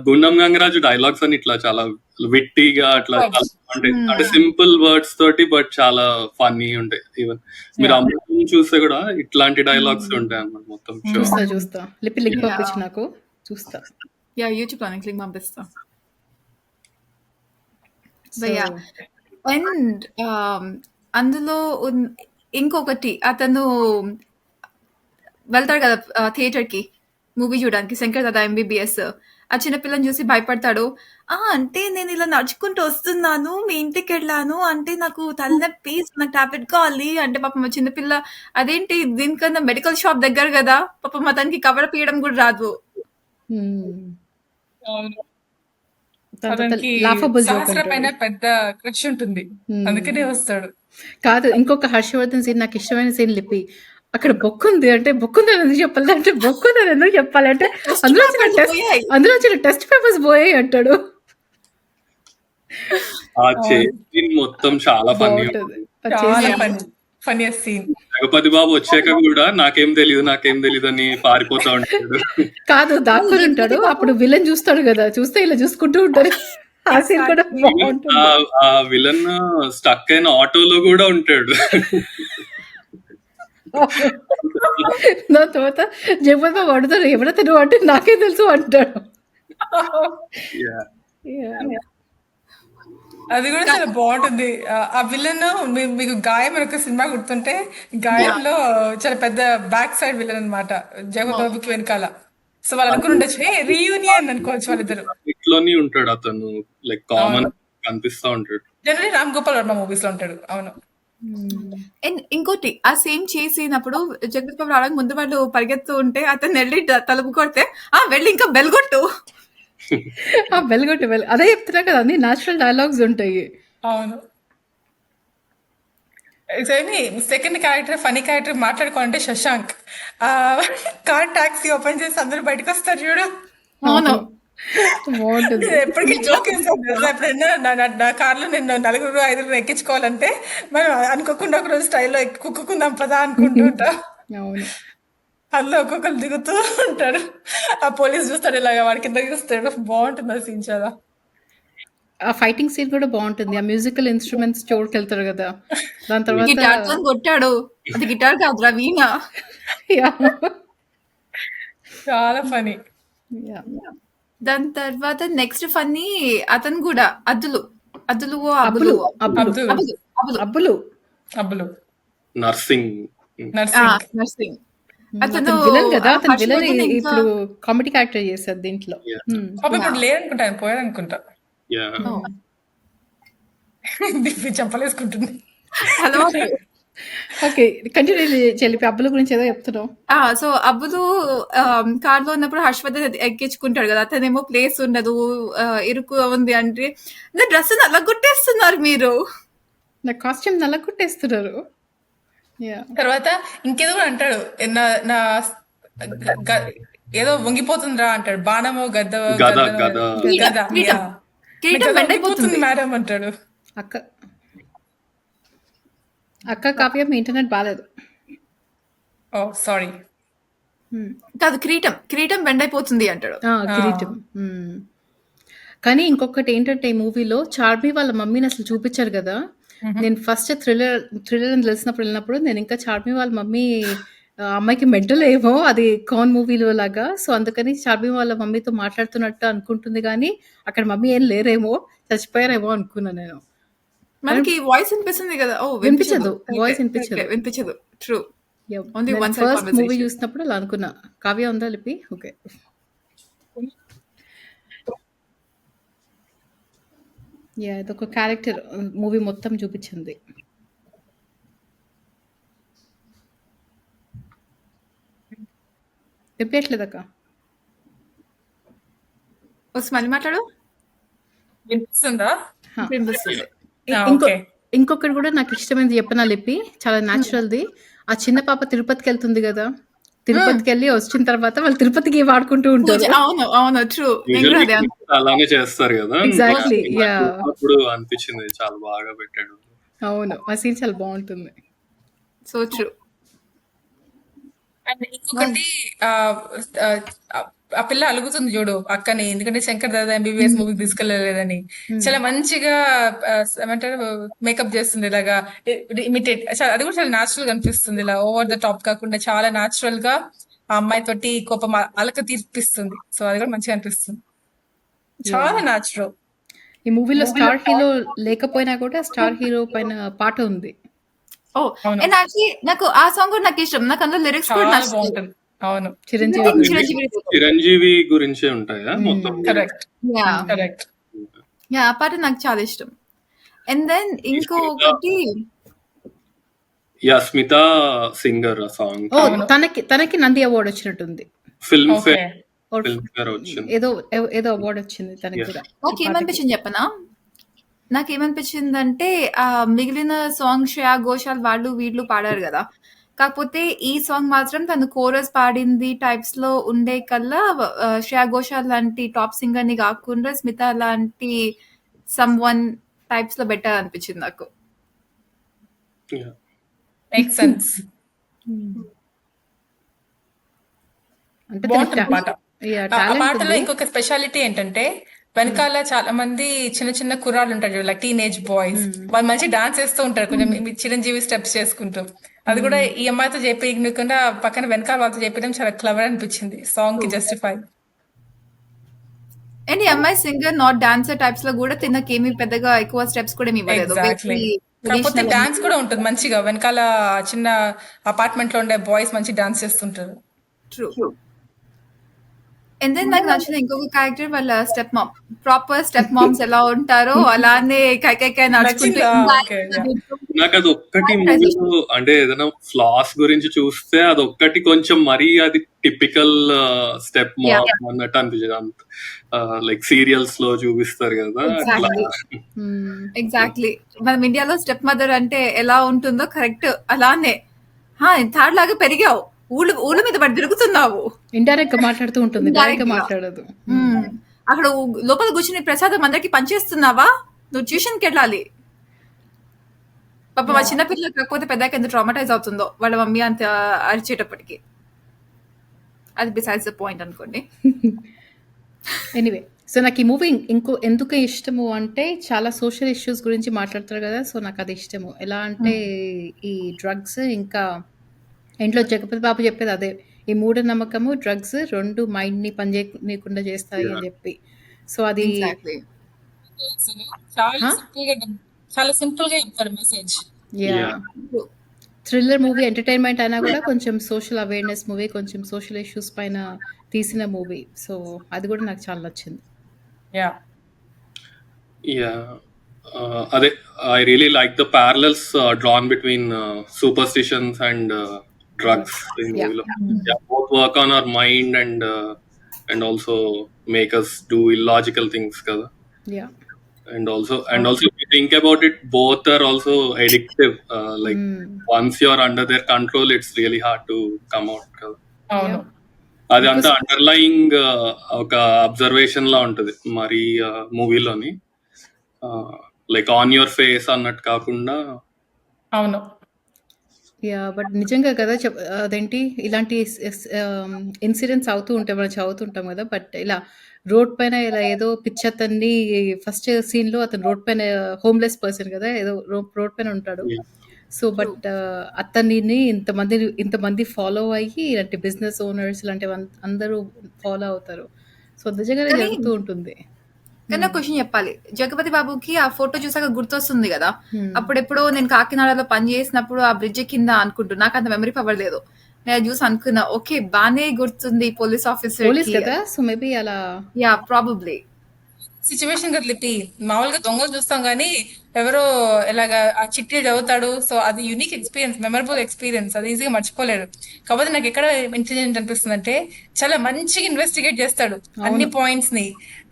గుండం గంగరాజు డైలాగ్స్ అని ఇట్లా చాలా విట్టిగా అట్లా అంటే సింపుల్ వర్డ్స్ తోటి బట్ చాలా ఫన్నీ ఉంటాయి. ఈవెన్ మీరు అమృతం చూస్తే కూడా ఇట్లాంటి డైలాగ్స్ ఉంటాయి అన్నమాట మొత్తం షో. చూస్తా లింక్ పంపించి నాకు చూస్తా. యా యూట్యూబ్ లో లింక్ పంపిస్తా. So, Yeah. అండ్ అందులో ఇంకొకటి అతను వెళ్తాడు కదా థియేటర్ కి మూవీ చూడడానికి, శంకర్ దాదా ఎంబీబీఎస్. ఆ చిన్నపిల్లని చూసి భయపడతాడు. అంటే నేను ఇలా నడుచుకుంటూ వస్తున్నాను, మీ ఇంటికి వెళ్ళాను, అంటే నాకు తలనొప్పి, నాకు టాబ్లెట్ కావాలి అంటే పాపం మా చిన్నపిల్ల అదేంటి దీనికన్నా మెడికల్ షాప్ దగ్గర కదా, పాపం అతనికి కవర్ పీయడం కూడా రాదు. అతనికి లాఫబుల్ జోక్ సహస్ర పైన పెద్ద క్రష్ ఉంటుంది, అందుకనే వస్తాడు. కాదు, ఇంకొక హర్షవర్ధన్ సీన్ నాకు ఇష్టమైన సీన్ లిపి. అక్కడ బొక్కుంది అంటే బొక్కుందని ఎందుకు చెప్పాలి అంటే బొక్కుందని ఎందుకు చెప్పాలంటే అందులో చిన్న టెస్ట్ పేపర్స్ పోయాయి అంటాడు. ఆ చేసి మొత్తం చాలా ఫన్నీ. బాగుంటది. చాలా ఫన్నీయెస్ట్ సీన్. జగపతి బాబు వచ్చాక కూడా నాకేం తెలీదు అని పారిపోతా ఉంటాడు. కాదు దాక్కుని ఉంటాడు, అప్పుడు విలన్ చూస్తాడు కదా, చూస్తే ఇలా చూసుకుంటూ ఉంటాడు. ఆ సీన్ కూడా బాగుంటుంది. ఆ విలన్ స్టక్ అయిన ఆటోలో కూడా ఉంటాడు. దాని తర్వాత జగపతి బాబు అడుగుతాడు ఎవరైతే నువ్వు అంటే నాకే తెలుసు అంటాడు. అది కూడా చాలా బాగుంటుంది. ఆ విలన్ మీకు గాయం అని ఒక సినిమా గుర్తుంటే, గాయంలో చాలా పెద్ద బ్యాక్ సైడ్ విలన్ అనమాట జగపతి బాబుకి వెనకాల. సో వాళ్ళు అనుకుని ఉండొచ్చు రీయూనియన్ అనుకోవచ్చు వాళ్ళిద్దరు. ఇట్లోనే ఉంటాడు అతను, లైక్ కామన్ కనిపిస్తా ఉంటాడు. జనరల్లీ రామ్ గోపాల్ వర్మ మూవీస్ లో ఉంటాడు. అవును. అండ్ ఇంకోటి ఆ సేమ్ చేసినప్పుడు జగపతి బాబు రావడానికి ముందు వాళ్ళు పరిగెత్తు ఉంటే అతను వెళ్ళి తలుపు కొడితే వెళ్ళి ఇంకా బెల్గొట్టు. బెల్గొట్టు అదే చెప్తున్నా కదా, అన్ని న్యాచురల్ డైలాగ్స్ ఉంటాయి. అవును. సెకండ్ క్యారెక్టర్ ఫనీ క్యారెక్టర్ మాట్లాడుకోవాలంటే శశాంక్. ఆ కార్ టాక్సీ ఓపెన్ చేసి అందరూ బయటకు వస్తారు చూడు. అవును. బాగుంటుంది. నేను ఎప్పటికీ జోక్ వేస్తాను తెలుసా, ఎప్పుడైనా నా కార్లో నేను 4-5 ఎక్కించుకోవాలంటే మనం అనుకోకుండా ఒక రోజు స్టైల్లో కుక్కుందాం పదా అనుకుంటూ ఉంటా. అవును. అందులో ఒక్కొక్కరు దిగుతూ ఉంటారు, ఆ పోలీస్ చూస్తాడు ఇలాగ వాడి కింద చూస్తాడు. బాగుంటుంది ఆ సీన్ చాలా. ఆ ఫైటింగ్ సీన్ కూడా బాగుంటుంది. ఆ మ్యూజికల్ ఇన్స్ట్రుమెంట్స్ వెళ్తారు కదా, దాని తర్వాత గిటార్ తో కొట్టాడు. అది గిటార్ కాదురా, వీణ. Yeah. చాలా ఫనీ. Yeah. దాని తర్వాత నెక్స్ట్ ఫన్నీ అతను కూడా అద్దులు అబ్బులు అబ్బులు అబ్బులు అబ్దుల్ అబ్బులు అబ్బులు అబ్బులు అబ్బులు నర్సింగ్. నర్సింగ్. నర్సింగ్. అతను అతను విలన్ కదా, అతను విలన్ హర్షవర్ధన్ ఇంకా ఇప్పుడు కామెడీ క్యారెక్టర్ చేశారు దీంట్లో. Yeah. పాప ఇప్పుడు లేదనుకుంటా, ఆయన పోయారనుకుంటా. Yeah. దిప్పి చంపలేసుకుంటుంది. అలవాటు. Okay, continue చెల్లిపి. అబ్బుల గురించి ఏదో చెప్తున్నావు. సో అబ్బులు కార్ లో ఉన్నప్పుడు హర్షవర్ధన్ ఎక్కించుకుంటాడు కదా, అతనేమో ప్లేస్ ఉండదు, ఇరుకు ఉంది అంటే నా డ్రెస్ అలా గుట్టేస్తున్నారు మీరు. నా కాస్ట్యూమ్ నల్ల కుట్టేస్తున్నారు. తర్వాత ఇంకేదో కూడా అంటాడు, నా నా గ- ఏదో వంగిపోతుందిరా అంటాడు. బాణమో గద్ద గద. గద కిరీటం. కిరీటం బెండైపోతుంది. మేడం అంటాడు. అక్క అక్క కావ్య, మీ ఇంటర్నెట్ బాగాలేదు. ఓ సారీ. కాదు, కిరీటం బెండైపోతుంది అంటాడు. కిరీటం. కానీ ఇంకొకటి ఏంటంటే, ఈ మూవీలో చార్మి వాళ్ళ మమ్మీని అసలు చూపించారు కదా. నేను ఫస్ట్ థ్రిల్లర్ అని వెళ్ళినప్పుడు నేను ఇంకా చార్మి వాళ్ళ మమ్మీ అమ్మాయికి మెంటల్ ఏమో, అది కాన్ మూవీలో లాగా. సో అందుకని చార్మి వాళ్ళ మమ్మీతో మాట్లాడుతున్నట్టు అనుకుంటుంది, కానీ అక్కడ మమ్మీ ఏం లేరేమో, చచ్చిపోయారేమో అనుకున్నా నేను. మనకి వాయిస్ వినిపిస్తుంది కదా. ఓ వినిపించదు, వాయిస్ వినిపించదు. వినిపించదు. True. Only one side first movie conversation. చూసినప్పుడు అలా అనుకున్నా. కావ్య ఉందా లిపి? ఓకే. ఇదొక క్యారెక్టర్ మూవీ మొత్తం చూపించింది. చెప్పట్లేదక్క. మళ్ళీ మాట్లాడు. వినిపిస్తుందా? వినిపిస్తుంది. ఇంకొకటి కూడా నాకు ఇష్టమైనది చెప్పనా లిపి, చాలా న్యాచురల్ది. ఆ చిన్న పాప తిరుపతికి వెళ్తుంది కదా, తిరుపతికి వెళ్ళి వచ్చిన తర్వాత వాళ్ళు తిరుపతికి వాడుకుంటూ ఉంటారు. అవును ట్రూ. అలానే చేస్తారు కదా. Exactly, అప్పుడు అనిపించింది చాలా బాగా పెట్టాడు. అవును, ఆ సీన్ చాలా బాగుంటుంది. So true. అండ్ ఇంకొకటి ఆ పిల్ల అలుగుతుంది చూడు అక్కని, ఎందుకంటే శంకర్ దాదా ఎంబీబీఎస్ మూవీకి తీసుకెళ్లలేదని. చాలా మంచిగా ఏమంటారు మేకప్ చేస్తుంది, ఇలాగా ఇమిటేట్. అది కూడా చాలా న్యాచురల్ గా అనిపిస్తుంది, ఇలా ఓవర్ ద టాప్ కాకుండా చాలా న్యాచురల్ గా ఆ అమ్మాయి తోటి కోపం అలక తీర్పిస్తుంది. సో అది కూడా మంచిగా అనిపిస్తుంది, చాలా న్యాచురల్. ఈ మూవీలో స్టార్ హీరో లేకపోయినా కూడా స్టార్ హీరో పైన పాట ఉంది. అండ్ యాక్చువల్లీ నాకు ఆ సాంగ్ కూడా నాకు ఇష్టం. నాకు అందులో లిరిక్స్ కూడా చాలా నచ్చుతుంది. బాగుంటుంది. అవును, చిరంజీవి గురించే ఉంటాయా మొత్తం? Correct correct. ఆ పాట నాకు చాలా ఇష్టం. అండ్ దెన్ ఇంకొకటి స్మిత సింగర్ సాంగ్, తనకి నంది అవార్డు వచ్చినట్టుంది. ఫిల్మ్ ఫేర్ వచ్చింది, ఏదో అవార్డు వచ్చింది తనకి కూడా. ఓకే, ఏమనిపించింది చెప్పనా? నాకేమనిపించింది అంటే మిగిలిన సాంగ్ శ్రేయా ఘోషాల్ వాళ్ళు వీళ్ళు పాడారు కదా, కాకపోతే ఈ సాంగ్ మాత్రం తను కోరస్ పాడింది టైప్స్ లో ఉండే కల్లా శ్రేయా ఘోషాల్ లాంటి టాప్ సింగర్ ని కాకుండా స్మిత లాంటి సమ్ వన్ టైప్స్ లో బెటర్ అనిపించింది నాకు. Make sense. అంటే బాగుంటుంది పాట. ఆ పాటలో ఇంకొక స్పెషాలిటీ ఏంటంటే, వెనకాల చాలా మంది చిన్న చిన్న కుర్రాళ్ళు ఉంటారు, లైక్ టీనేజ్ బాయ్స్, వాళ్ళు మంచి డాన్స్ చేస్తూ ఉంటారు, కొంచెం చిరంజీవి స్టెప్స్ చేసుకుంటూ. అది కూడా ఈ అమ్మాయితో చెప్పకుండా పక్కన వెనకాల వాళ్ళతో చెప్పడం చాలా క్లవర్ అనిపించింది, సాంగ్ కి జస్టిఫై. అండ్ ఈ అమ్మాయి సింగర్ నాట్ డాన్సర్ టైప్స్ లో కూడా తినకేమి పెద్దగా ఎక్కువ స్టెప్స్ కూడా ఇవ్వలేదు. కాకపోతే డాన్స్ కూడా ఉంటుంది మంచిగా, వెనకాల చిన్న అపార్ట్మెంట్ లో ఉండే బాయ్స్ మంచి డాన్స్ చేస్తుంటారు. ట్రూ. అండ్ దెన్ నాకు నచ్చిన ఇంకొక క్యారెక్టర్ వాళ్ళ stepmom. Proper stepmoms ఎలా ఉంటారో అలానే కైకైకాయ నడుచుకుంటూ నచ్చిందా? ఇందాక ఓకే. యా. నాకు అది ఒక్కటి ట్రాన్సిషన్. మూవీలో అంటే ఏదైనా ఫ్లాస్ గురించి చూస్తే అది ఒక్కటి కొంచెం మరీ అది టిపికల్ స్టెప్ Yeah, మామ్ అన్నట్టు అనిపించింది. అంత లైక్ సీరియల్స్ లో చూపిస్తారు కదా అట్లా. exactly. ఎగ్జాక్ట్లీ. మనం ఇండియాలో స్టెప్ మదర్ అంటే ఎలా ఉంటుందో కరెక్ట్ అలానే. థర్డ్ లాగా పెరిగావు, ఊళ్ళు ఊళ్ళ మీద పడి తిరుగుతున్నావు. ఇండైరెక్ట్ గా మాట్లాడుతూ ఉంటుంది, డైరెక్ట్ గా Indirect గా. మాట్లాడదు. అక్కడ లోపల కూర్చుని ప్రసాదం అందరికి పనిచేస్తున్నావా? నువ్వు ట్యూషన్కి వెళ్ళాలి. పాప మా చిన్నపిల్లలు కాకపోతే పెద్దకి ఎంత ట్రామటైజ్ అవుతుందో వాళ్ళ మమ్మీ అంత అరిచేటప్పటికి. అది బిసైడ్స్ ద పాయింట్ అనుకోండి. ఎనీవే, సో నాకు ఈ మూవీ ఎందుకు ఇష్టము అంటే చాలా సోషల్ ఇష్యూస్ గురించి మాట్లాడతారు కదా, సో నాకు అది ఇష్టము. ఎలా అంటే ఈ డ్రగ్స్, ఇంకా ఇంట్లో జగపతి బాబు చెప్పేది అదే, ఈ మూఢనమ్మకము డ్రగ్స్ రెండు మైండ్ని పనిచేయకుండా చేస్తాయి అని చెప్పి. సో అది ఎగ్జాక్ట్లీ. చాలా సింపుల్ గా చెప్తారు message. Yeah thriller movie, entertainment అయినా కూడా కొంచెం సోషల్ అవేర్నెస్ మూవీ, కొంచెం సోషల్ ఇష్యూస్ పైన తీసిన మూవీ. సో అది కూడా నాకు చాలా నచ్చింది. యా. అదే I really like the parallels drawn between superstitions and drugs ఈ మూవీలో. Both work on our mind and also make us do illogical things కదా. Yeah And also if you think about it, both are also addictive. Like once you're under their control, it's really hard to come out కదా. అవును. అది అంతా underlying ఒక observation లా ఉంటది మరి మూవీలోని. Like on your face అన్నట్టు కాకుండా. అవును. యా బట్ నిజంగా కదా అదేంటి ఇలాంటి ఇన్సిడెంట్స్ అవుతూ ఉంటాయి, మనం చదువుతుంటాం కదా. బట్ ఇలా రోడ్ పైన ఇలా ఏదో పిచ్చతన్ని ఫస్ట్ సీన్ లో అతను రోడ్ పైన హోమ్లెస్ పర్సన్ కదా, ఏదో రోడ్ పైన ఉంటాడు. సో బట్ అతనిని ఇంతమంది ఫాలో అయ్యి ఇలాంటి బిజినెస్ ఓనర్స్ ఇలాంటి అందరూ ఫాలో అవుతారు. సో నిజంగానే జరుగుతూ ఉంటుంది. కానీ క్వశ్చన్ చెప్పాలి, జగపతి బాబుకి ఆ ఫోటో చూసాక గుర్తొస్తుంది కదా, అప్పుడెప్పుడో నేను కాకినాడలో పని చేసినప్పుడు ఆ బ్రిడ్జ్ కింద అనుకుంటున్నా, నాకు అంత మెమరీ పవర్ లేదు. నేను చూసి అనుకున్నా ఓకే బానే గుర్తుంది పోలీస్ ఆఫీసర్ పోలీస్ కదా, సో మేబీ అలా. Yeah probably. సిచ్యువేషన్ కదా లిపి, మామూలుగా దొంగలు చూస్తాం కానీ ఎవరో ఇలాగా ఆ చిట్టి చదువుతాడు. సో అది యూనిక్ ఎక్స్పీరియన్స్, మెమరబుల్ ఎక్స్పీరియన్స్, అది ఈజీగా మర్చిపోలేరు. కాకపోతే నాకు ఎక్కడ ఇంటెలిజెంట్ అనిపిస్తుంది అంటే చాలా మంచిగా ఇన్వెస్టిగేట్ చేస్తాడు అన్ని పాయింట్స్ ని,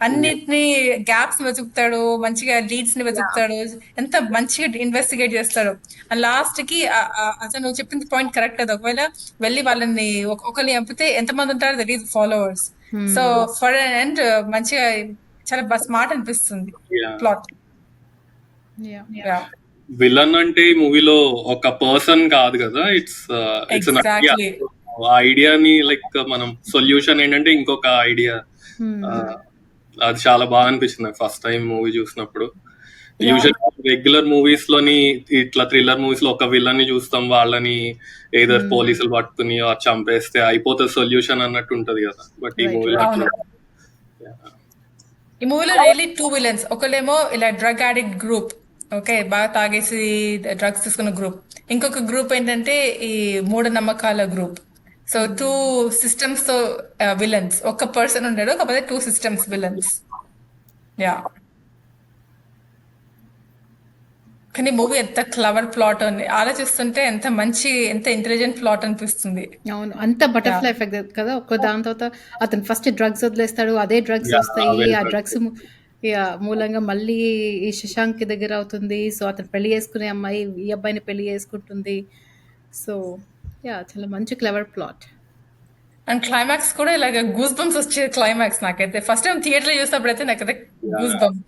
అన్నిటిని గ్యాప్స్ వెతుకుతాడు, మంచిగా లీడ్స్ ని వెతుకుతాడు, ఎంత మంచిగా ఇన్వెస్టిగేట్ చేస్తాడు. అండ్ లాస్ట్ కి అతను చెప్పింది పాయింట్ కరెక్ట్ అది, ఒకవేళ వెళ్ళి వాళ్ళని ఒకరిని చంపితే ఎంతమంది ఉంటారు that is followers. So for and మంచిగా చాలా స్మార్ట్ అనిపిస్తుంది ప్లాట్. విలన్ అంటే ఈ మూవీలో ఒక పర్సన్ కాదు కదా, ఇట్స్ Exactly. ఐడియాని లైక్ మనం సొల్యూషన్ ఏంటంటే ఇంకొక ఐడియా. అది చాలా బాగా అనిపించింది నాకు ఫస్ట్ టైం మూవీ చూసినప్పుడు. యూజువల్ రెగ్యులర్ మూవీస్ లోని ఇట్లా థ్రిల్లర్ మూవీస్ లో ఒక విలన్ ని చూస్తాం, వాళ్ళని ఏదర్ పోలీసులు పట్టుకుని చంపేస్తే అయిపోతుంది సొల్యూషన్ అన్నట్టు ఉంటది కదా. బట్ ఈ మూవీలో అవును. ఈ మూవీలో రియల్లీ టూ విలన్స్, ఒకళ్ళేమో ఇలా డ్రగ్ అడిక్ట్ గ్రూప్, ఓకే బాగా తాగేసి డ్రగ్స్ తీసుకున్న గ్రూప్, ఇంకొక గ్రూప్ ఏంటంటే ఈ మూఢనమ్మకాల గ్రూప్. సో టూ సిస్టమ్స్ తో విలన్స్, ఒక పర్సన్ ఉంటాడు కాకపోతే టూ సిస్టమ్స్ విలన్స్. యా కానీ మూవీ ఎంత క్లవర్ ప్లాట్ ఉంది, ఆలోచిస్తుంటే ఎంత మంచి ఎంత ఇంటెలిజెంట్ ప్లాట్ అనిపిస్తుంది. అవును, అంత బటర్ఫ్లై ఎఫెక్ట్ కదా. ఒక దాని తర్వాత అతను ఫస్ట్ డ్రగ్స్ వదిలేస్తాడు, అదే డ్రగ్స్ వస్తాయి, ఆ డ్రగ్స్ మూలంగా మళ్ళీ ఈ శశాంక్ దగ్గర అవుతుంది. సో అతను పెళ్లి చేసుకునే అమ్మాయి ఈ అబ్బాయిని పెళ్లి చేసుకుంటుంది. సో యా చాలా మంచి క్లవర్ ప్లాట్. అండ్ క్లైమాక్స్ కూడా ఇలాగ గూస్ బంప్స్ వచ్చే క్లైమాక్స్. నాకైతే ఫస్ట్ టైం థియేటర్ లో చూసినప్పుడైతే నాకైతే గూస్ బంప్స్.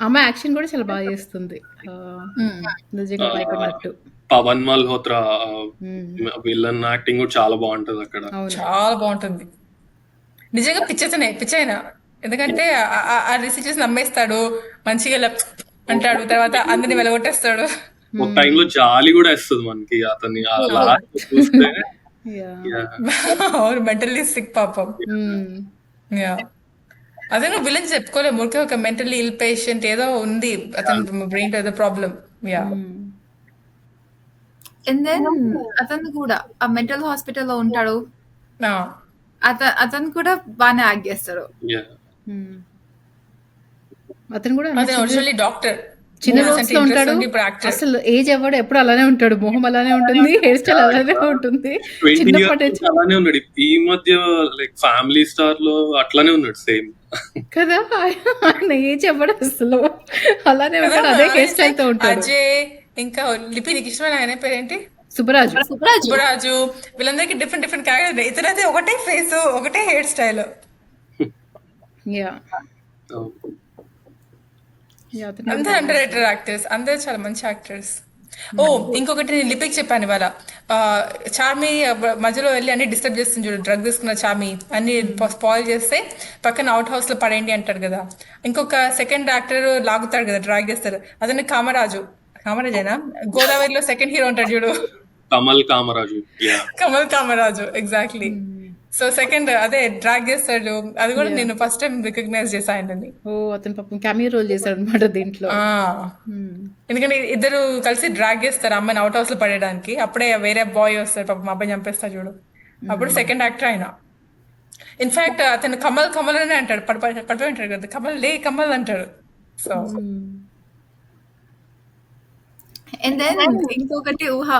అమ్మాయి యాక్షన్ కూడా చాలా బాగా చేస్తుంది, నిజంగా భయపడినట్టు. పవన్ మల్హోత్రా విలన్ యాక్టింగ్ కూడా చాలా బాగుంటది అక్కడ. చాలా బాగుంటుంది నిజంగా. పిచ్చైనా ఎందుకంటే ఆ సిచ్యువేషన్ నమ్మేస్తాడు, మంచిగా ఇలా అంటాడు, తర్వాత అందరిని వెలగొట్టేస్తాడు. ఒక టైంలో జాలి కూడా వేస్తుంది మనకి అతన్ని చూస్తే. అవును, మెంటల్లీ సిక్ పాపం. అదే నువ్వు విలన్స్ చెప్పుకోలేము, ఊరికే ఒక మెంటల్లీ ఇల్ పేషెంట్ ఏదో ఉంది, అతను బ్రెయిన్ ఏదో ప్రాబ్లం. యా అండ్ దెన్ అతను కూడా ఆ మెంటల్ హాస్పిటల్ లో ఉంటాడు. అతను కూడా బాగానే యాక్ట్ చేస్తాడు. యా అతను కూడా అదే ఒరిజినల్లీ డాక్టర్, చిన్న మూవీస్ రోల్స్ అంటే లో ఇంట్రెస్ట్ ఉంటాడు. ఉండి ఇప్పుడు యాక్టర్. అసలు ఏజ్ అవ్వడు, ఎప్పుడు అలానే ఉంటాడు. మొహం అలానే ఉంటుంది, హెయిర్ స్టైల్ అలానే ఉంటుంది 20 చిన్నప్పటి ఇయర్స్ నుంచి అలానే ఉన్నాడు. ఈ మధ్య లైక్ ఫ్యామిలీ స్టార్ లో అట్లానే ఉన్నాడు సేమ్. కదా. ఆయన ఏజ్ అవ్వడు అసలు, అలానే ఉంటాడు, అదే హెయిర్ స్టైల్ తో ఉంటాడు. అజయ్ ఇంకా లిపి, నీకు ఇష్టమైన ఆయన పేరేంటి? సుబ్బరాజు. సుబ్బరాజు. వీళ్ళందరికీ డిఫరెంట్ డిఫరెంట్ క్యారెక్టర్. ఇతనైతే ఒకటే ఫేస్, ఒకటే హెయిర్ స్టైల్. యా అందరూ అండర్ రేటెడ్ యాక్టర్స్, అందరూ చాలా మంచి యాక్టర్స్. ఓ ఇంకొకటి నేను లిపిక్ చెప్పాను ఇవాళ. చార్మి మధ్యలో వెళ్ళి అన్ని డిస్టర్బ్ చేస్తుంది చూడు, డ్రగ్ తీసుకున్న చార్మి అన్ని స్పాయిల్ చేస్తే పక్కన అవుట్ హౌస్ లో పడేయండి అంటాడు కదా. ఇంకొక సెకండ్ యాక్టర్ లాగుతాడు కదా, డ్రాగ్ చేస్తారు, అతన్ని కామరాజేనా, గోదావరిలో సెకండ్ హీరో ఉంటాడు చూడు, Kamal Kamaraju. Yeah Kamal Kamaraju, exactly. So second అదే డ్రాగ్ చేస్తాడు, అది కూడా నేను ఫస్ట్ టైం రికగ్నైజ్ చేశాను. ఓ అతను పాపం కెమియో రోల్ చేశాడు అనమాట దీంట్లో. ఎందుకంటే ఇద్దరు కలిసి డ్రాగ్ చేస్తారు అమ్మాయిని అవుట్ హౌస్ లో పడేయడానికి. అప్పుడే వేరే బాయ్ వస్తాడు, పాపం అబ్బాయి చంపేస్తాడు చూడు, అప్పుడు సెకండ్ యాక్టర్ ఆయన. ఇన్ఫాక్ట్ అతను కమల్ అనే అంటాడు, పడిపోయి ఉంటాడు కదా, కమల్ అంటాడు. సో అండ్ దెన్ ఇంకొకటి ఊహ,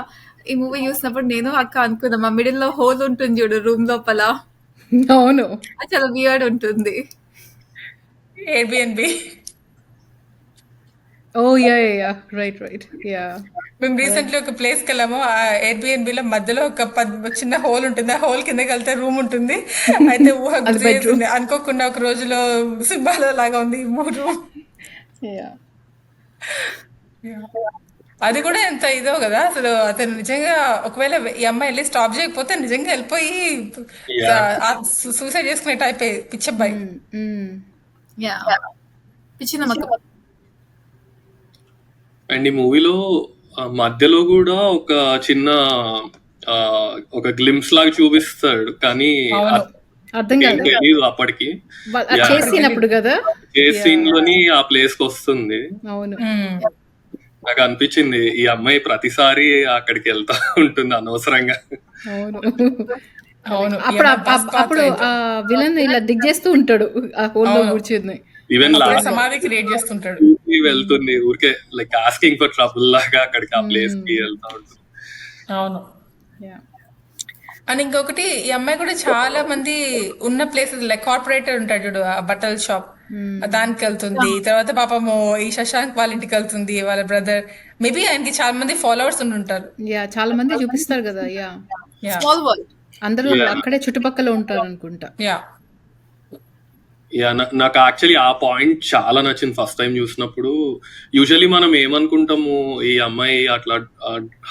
ఈ మూవీ చూసినప్పుడు నేను అక్క అనుకున్నా, మా మిడిల్ లో హోల్ ఉంటుంది చూడు రూమ్ లోపల, అవును. అది చాలా వియర్డ్ ఉంటుంది. ఎయిర్బిఎన్బి. ఓ యా యా రైట్ యా. మేము రీసెంట్లీ ఒక ప్లేస్ కి వెళ్ళాము, ఆ ఎయిర్బిఎన్బి లో మధ్యలో ఒక చిన్న హోల్ ఉంటుంది, ఆ హోల్ కిందకి వెళ్తే రూమ్ ఉంటుంది. అయితే ఊహ గుర్తు చేసింది, అనుకోకుండా ఒక రోజులో సింబాలో లాగా ఉంది రూమ్. అది కూడా ఎంత ఇదో కదా అసలు. అతను నిజంగా ఒకవేళ ఈ అమ్మాయి వెళ్ళి స్టాప్ చేయకపోతే నిజంగా వెళ్ళిపోయి సూసైడ్ చేసుకునే టైప్ పిచ్చబ్బాయి. పిచ్చి నమ్మకం. అండ్ ఈ మూవీలో మధ్యలో కూడా ఒక చిన్న ఒక గ్లిమ్స్ లాగా చూపిస్తాడు, కానీ అర్థం కాదు తెలియదు అప్పటికి. చేసినప్పుడు కదా ఏ సీన్ లోని ఆ ప్లేస్ కి వస్తుంది. అవును. నాకు అనిపించింది ఈ అమ్మాయి ప్రతిసారి అక్కడికి వెళ్తా ఉంటుంది అనవసరంగా. అవును అవును. అప్పుడు ఆ విలన్ ఇలా దిగ్ చేస్తూ ఉంటాడు ఆ హోల్ లో కూర్చుని, ఈవెన్ సమాధి క్రియేట్ చేస్తుంటాడు, వెళ్తుంది ఊరికే లైక్ ఆస్కింగ్ ఫర్ ట్రబుల్ లాగా అక్కడికి ఆ ప్లేస్ కి వెళ్తా ఉంటుంది. అవును. అండ్ ఇంకొకటి ఈ అమ్మాయి కూడా చాలా మంది ఉన్న ప్లేసెస్ లైక్ కార్పొరేటర్ ఉంటాడు చూడు, ఆ బట్టల షాప్, దానికి వెళ్తుంది. తర్వాత పాపము ఈ శశాంక్ వాళ్ళ ఇంటికి వెళ్తుంది, వాళ్ళ బ్రదర్. మేబీ ఆయనకి చాలా మంది ఫాలోవర్స్ ఉంటారు. యా చాలా మంది చూపిస్తారు కదా. యా అందరూ అక్కడే చుట్టుపక్కల ఉంటారు అనుకుంటా. యా నాకు యాక్చువల్లీ ఆ పాయింట్ చాలా నచ్చింది ఫస్ట్ టైం చూసినప్పుడు. యూజువల్లీ మనం ఏమనుకుంటాము, ఈ అమ్మాయి అట్లా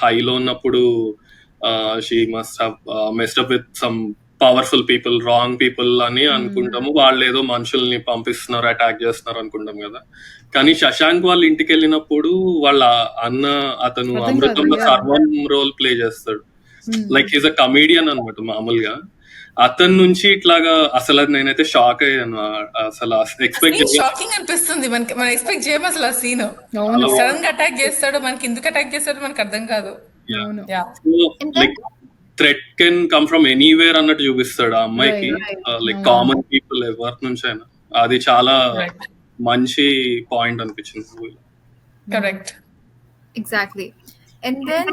హైలో ఉన్నప్పుడు she must have messed up with some powerful people, wrong people అని అనుకుంటాము. వాళ్ళు ఏదో మనుషుల్ని పంపిస్తున్నారు, అటాక్ చేస్తున్నారు అనుకుంటాం కదా. కానీ శశాంక్ వాళ్ళ ఇంటికి వెళ్ళినప్పుడు వాళ్ళ అతను అమృతంలో సర్వం రోల్ ప్లే చేస్తాడు. లైక్ హీస్ అ కమీడియన్ అనమాట మామూలుగా. అతని నుంచి ఇట్లాగా అసలు నేనైతే షాక్ అయ్యాను. అసలు షాకింగ్ అనిపిస్తుంది మనకి, మనం ఎక్స్పెక్ట్ చేయము అసలు ఆ సీన్. సడన్ గా అటాక్ చేస్తాడు, మనకి ఎందుకు అటాక్ చేస్తాడు మనకి అర్థం కాదు. Like threat can come from anywhere అన్నట్టు చూపిస్తాడు ఆ అమ్మాయికి, లైక్ కామన్ పీపుల్ ఎవరి నుంచి అయినా. అది చాలా మంచి పాయింట్ అనిపించింది. Correct, exactly. అండ్ దెన్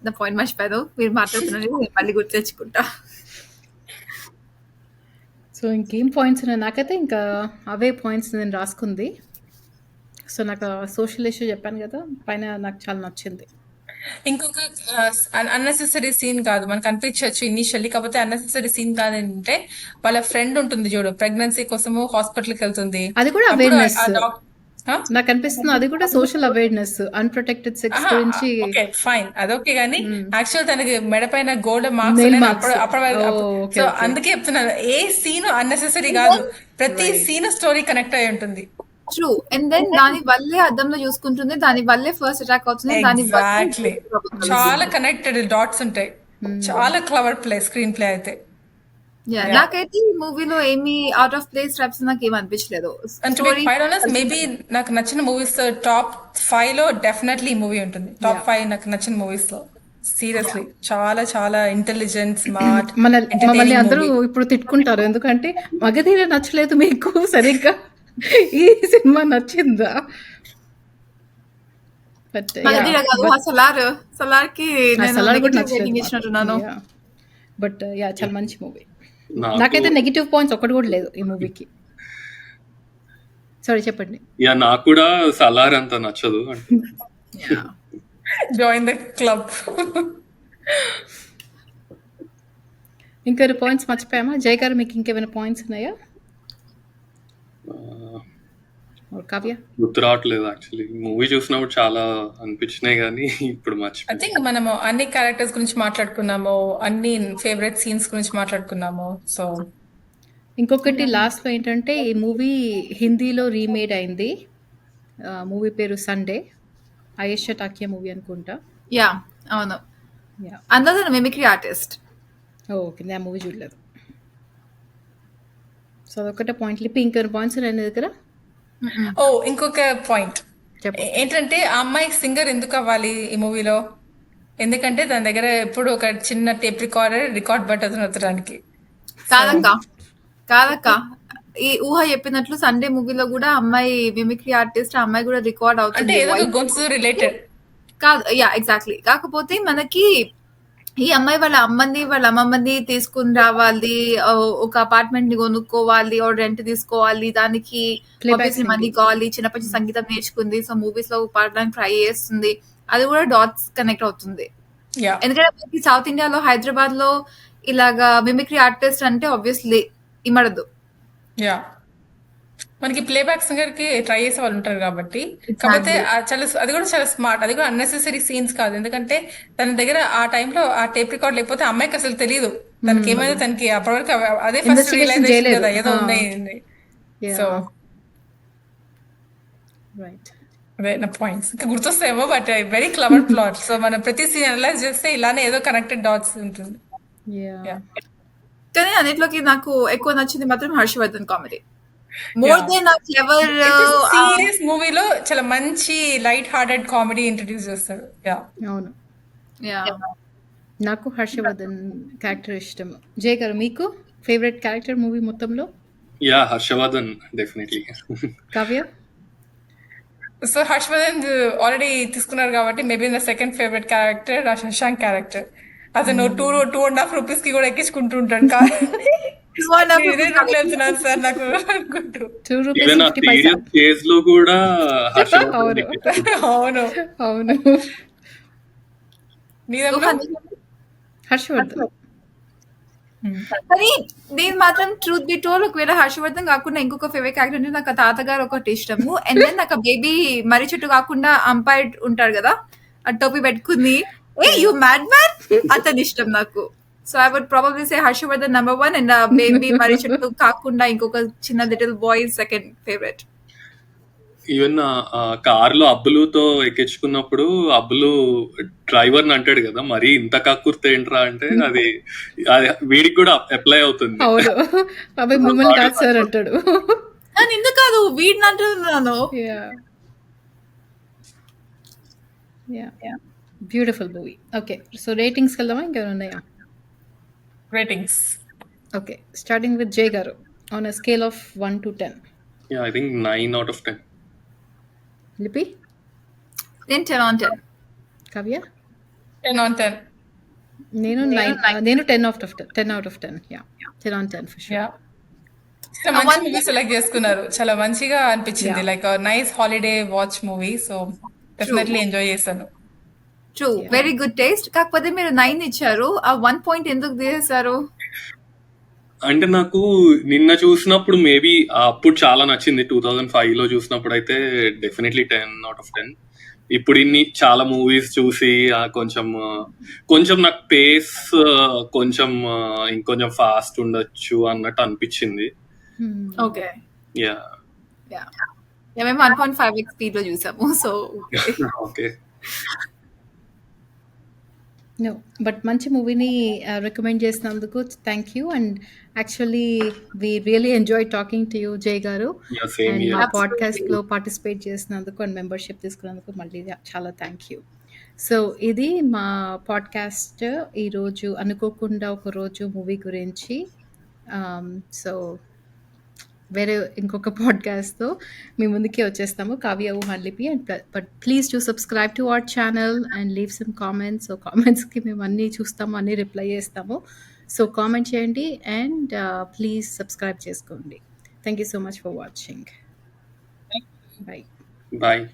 నా పాయింట్ మర్చిపోయాను, మీరు మాట్లాడుతున్నారు మళ్ళీ గుర్తు తెచ్చుకుంటా. సో ఇంకేం పాయింట్స్ ఉన్నాయి నాకైతే, ఇంకా అవే పాయింట్స్ నేను రాసుకుంది. సో నాకు సోషల్ ఇష్యూ చెప్పాను కదా పైన, నాకు చాలా నచ్చింది. ఇంకొక అన్నెసెసరీ సీన్ కాదు, మనకు అనిపించవచ్చు ఇనిషియల్లీ, కాకపోతే అన్నెసెసరీ సీన్ కాదంటే వాళ్ళ ఫ్రెండ్ ఉంటుంది చూడు, ప్రెగ్నెన్సీ కోసము హాస్పిటల్కి వెళ్తుంది. అది కూడా అవేర్నెస్ నాకు అనిపిస్తుంది, అది కూడా సోషల్ అవేర్నెస్, అన్ప్రొటెక్టెడ్ సెక్స్ గురించి. ఫైన్, అదొకే కానీ యాక్చువల్ తనకి మెడపైన గోల్డ్ మార్క్స్. సో అందుకే చెప్తున్నాను, ఏ సీన్ అన్నెసెసరీ కాదు, ప్రతి సీన్ స్టోరీ కనెక్ట్ అయి ఉంటుంది. ట్రూ. అండ్ దెన్ దాని వల్లే అద్దంలో చూసుకుంటుంది, దాని వల్లే ఫస్ట్ అటాక్ అవుతుంది, ఎగ్జాక్ట్లీ. చాలా కనెక్టెడ్ డాట్స్ ఉంటాయి, చాలా క్లవర్ ప్లే స్క్రీన్ ప్లే అయితే. నాకైతే ఈ మూవీలో ఏమి అవుట్ ఆఫ్ ప్లేస్ ట్రాప్స్ నాకు ఏమి అనిపించలేదు. మేబీ నాకు నచ్చిన మూవీస్ టాప్ 5 లో డెఫినెట్లీ ఈ మూవీ ఉంటుంది. టాప్ 5 నాకు నచ్చిన మూవీస్ లో సీరియస్లీ చాలా చాలా ఇంటెలిజెంట్, స్మార్ట్, మమ్మల్ని ఎంటర్టైనింగ్ అందరూ మూవీ. ఇప్పుడు తిట్టుకుంటారు, ఎందుకంటే మగధీర నచ్చలేదు మీకు సరిగ్గా, ఈ సినిమా నచ్చిందా? బట్ మగధీర కాదు, ఆ సలార్ కి నేను సలార్ కూడా నెగటివ్ రేటింగ్ నచ్చలేదు ఇచ్చినట్టున్నాను. బట్ చాలా మంచి మూవీ. నాకు నాకైతే నెగిటివ్ పాయింట్స్ ఒకటి కూడా లేదు ఈ మూవీకి. సారీ చెప్పండి. నాకు కూడా సలార్ అంత నచ్చదు. Join the club. ఇంకా పాయింట్స్ మర్చిపోయామా? జయ గారు మీకు ఇంకేమైనా పాయింట్స్ ఉన్నాయా? Or కావ్య? గుర్తు రావట్లేదు యాక్చువల్లీ. మూవీ చూసినప్పుడు చాలా అనిపించినాయి కానీ ఇప్పుడు ఐ మర్చిపోయి. థింక్ మనము అన్ని క్యారెక్టర్స్ గురించి మాట్లాడుకున్నాము, అన్ని ఫేవరెట్ సీన్స్ గురించి మాట్లాడుకున్నాము. సో ఇంకొకటి లాస్ట్లో ఏంటంటే, ఈ మూవీ హిందీలో రీమేడ్ అయింది. మూవీ పేరు సండే, ఆయేషా టాకియా మూవీ అనుకుంటా. యా, అవును. యా, అందులో మిమిక్రీ ఆర్టిస్ట్. ఓకే, నేను ఆ మూవీ చూడలేదు. సో అదొకటే పాయింట్. లిపి ఇంకొన్ని పాయింట్స్ ఉన్నాయి నీ దగ్గర? ఇంకొక పాయింట్ చెప్పు. ఏంటంటే, ఆ అమ్మాయి సింగర్ ఎందుకు అవ్వాలి ఈ మూవీలో? ఎందుకంటే తన దగ్గర ఎప్పుడు ఒక చిన్న టేప్ రికార్డ్ బటన్ నొత్తడానికి. కాదక్క, ఈ ఊహ చెప్పినట్లు సండే మూవీలో కూడా అమ్మాయి మిమిక్రీ ఆర్టిస్ట్, ఆ అమ్మాయి కూడా రికార్డ్ అంటే అవుతుంది. ఏదో ఒక గొంతు రిలేటెడ్. కాదు, యా ఎగ్జాక్ట్లీ. కాకపోతే మనకి ఈ అమ్మాయి వాళ్ళ అమ్మని వాళ్ళ అమ్మమ్మని తీసుకుని రావాలి, ఒక అపార్ట్మెంట్ ని కొనుక్కోవాలి, రెంట్ తీసుకోవాలి, దానికి మనీ కావాలి, చిన్నప్పటి సంగీతం నేర్చుకుంది, సో మూవీస్ లో పాడడానికి ట్రై చేస్తుంది. అది కూడా డాట్స్ కనెక్ట్ అవుతుంది. ఎందుకంటే సౌత్ ఇండియాలో హైదరాబాద్ లో ఇలాగా మిమిక్రీ ఆర్టిస్ట్ అంటే ఆబ్వియస్లీ ఇమడదు. యా, మనకి ప్లేబ్యాక్ సింగర్ కి ట్రై చేసే వాళ్ళు ఉంటారు కాబట్టి. కాకపోతే చాలా అది కూడా చాలా స్మార్ట్. అది కూడా అన్నెసెసరీ సీన్స్ కాదు, ఎందుకంటే తన దగ్గర ఆ టైంలో ఆ టేప్ రికార్డ్ లేకపోతే అమ్మాయికి అసలు తెలియదు తనకి ఏమైందో. తనకి అప్పటివరకు అదే ఫస్ట్ రియలైజేషన్ కదా, ఏదో ఉన్నాయి. సో అదే నా పాయింట్స్ ఇంకా గుర్తొస్తాయేమో, but very clever plot. So మనం ప్రతి సీన్ అనలైజ్ చేస్తే ఇలానే ఏదో కనెక్టెడ్ డాట్స్ ఉంటుంది. కానీ అన్నిట్లోకి నాకు ఎక్కువ నచ్చింది మాత్రం Harshavardhan comedy. More than clever serious మూవీలో చాలా మంచి లైట్ హార్టెడ్ కామెడీ ఇంట్రడ్యూస్ చేస్తాడు. అవును, నాకు హర్షవర్ధన్ క్యారెక్టర్ ఇష్టం. జయ గారు, మీకు ఫేవరెట్ క్యారెక్టర్ మూవీ మొత్తంలో? Yeah, Harshavardhan definitely. Kavya? So Harshavardhan already తీసుకున్నారు కాబట్టి మేబీ నా second favourite character Shashank character. అతను 2.5 రూపీస్ కి కూడా ఎక్కించుకుంటూ ఉంటాడు కాదు సార్ నాకు అనుకుంటూ. ఈవెన్ ఆ సీరియస్ కేస్ లో కూడా హర్షవర్ధన్. అవును అవును, హర్షవర్ధన్. కానీ నేను మాత్రం ట్రూత్ బి టోల్, ఒకవేళ హర్షవర్ధన్ కాకుండా ఇంకొక ఫేవరెట్ క్యారెక్టర్ అంటే నాకు తాతగారు ఒకటి ఇష్టము. అండ్ దెన్ నాకు బేబీ మర్రి చుట్టూ కాకుండా అంపైర్ ఉంటాడు కదా, ఆ టోపీ పెట్టుకుంది, ఏ యు మ్యాడ్ మ్యాన్, అతని ఇష్టం నాకు. So I would probably say Harshavardhan number 1 and baby మర్రి చుట్టూ కాకుండా ఇంకొక చిన్న little boy second favourite. Even car లో అబ్బులుతో ఎక్కించుకున్నప్పుడు అబ్బులు డ్రైవర్ అంటాడు కదా, మరి ఇంత కక్కుర్తే ఏంట్రా అంటే అది వీడికి కూడా అప్లై అవుతుంది. మిమ్మల్ని కాదు సార్ అంటాడు. ఎందుకు కాదు, వీడిని అంటున్నాను. Beautiful movie. ఓకే, సో రేటింగ్స్కి వెళ్దామా, ఇంకేమైనా ఉన్నాయా? రేటింగ్స్ ఓకే, స్టార్టింగ్ విత్ జై గారు. On a scale of 1 to 10. I think 9 out of 10. లిపి? నేను 10 on 10. కావ్య? 10 on 10. నేను 10 out of 10. యా, 10 on 10 for sure. మంచి మూవీ సెలెక్ట్ చేసుకున్నారు, చాలా మంచిగా అనిపించింది. Like nice holiday watch movie. So definitely enjoy చేశాను. True, very good taste. కాకపోతే మీరు 9 ఇచ్చారు, ఆ 1 point ఎందుకు తీసేశారు? అంటే నాకు నిన్న చూసినప్పుడు మేబీ అప్పుడు చాలా నచ్చింది. 2005 లో చూసినప్పుడు అయితే డెఫినెట్లీ 10 out of 10. ఇప్పుడు ఇన్ని చాలా మూవీస్ చూసి కొంచెం నాకు పేస్ కొంచెం ఇంకొంచెం ఫాస్ట్ ఉండొచ్చు అన్నట్టు అనిపించింది. ఓకే, యా, మేము 1.5x స్పీడ్ లో చూసాము. So okay. నో, బట్ మంచి మూవీని రికమెండ్ చేసినందుకు thank you. And actually we really enjoy talking to you జై గారు. అండ్ మా పాడ్కాస్ట్లో పార్టిసిపేట్ చేసినందుకు అండ్ మెంబర్షిప్ తీసుకున్నందుకు మళ్ళీ చాలా థ్యాంక్ యూ. సో ఇది మా పాడ్కాస్ట్ ఈరోజు అనుకోకుండా ఒక రోజు మూవీ గురించి. సో వేరే ఇంకొక పాడ్కాస్ట్తో మీ ముందుకి వచ్చేస్తాము, Kavya Oohalipi. And but please to subscribe to our channel and leave some comments. So కామెంట్స్కి మేము అన్నీ చూస్తాము, అన్నీ రిప్లై చేస్తాము. సో కామెంట్ చేయండి అండ్ ప్లీజ్ సబ్స్క్రైబ్ చేసుకోండి. Thank you so much for watching. Bye. Bye.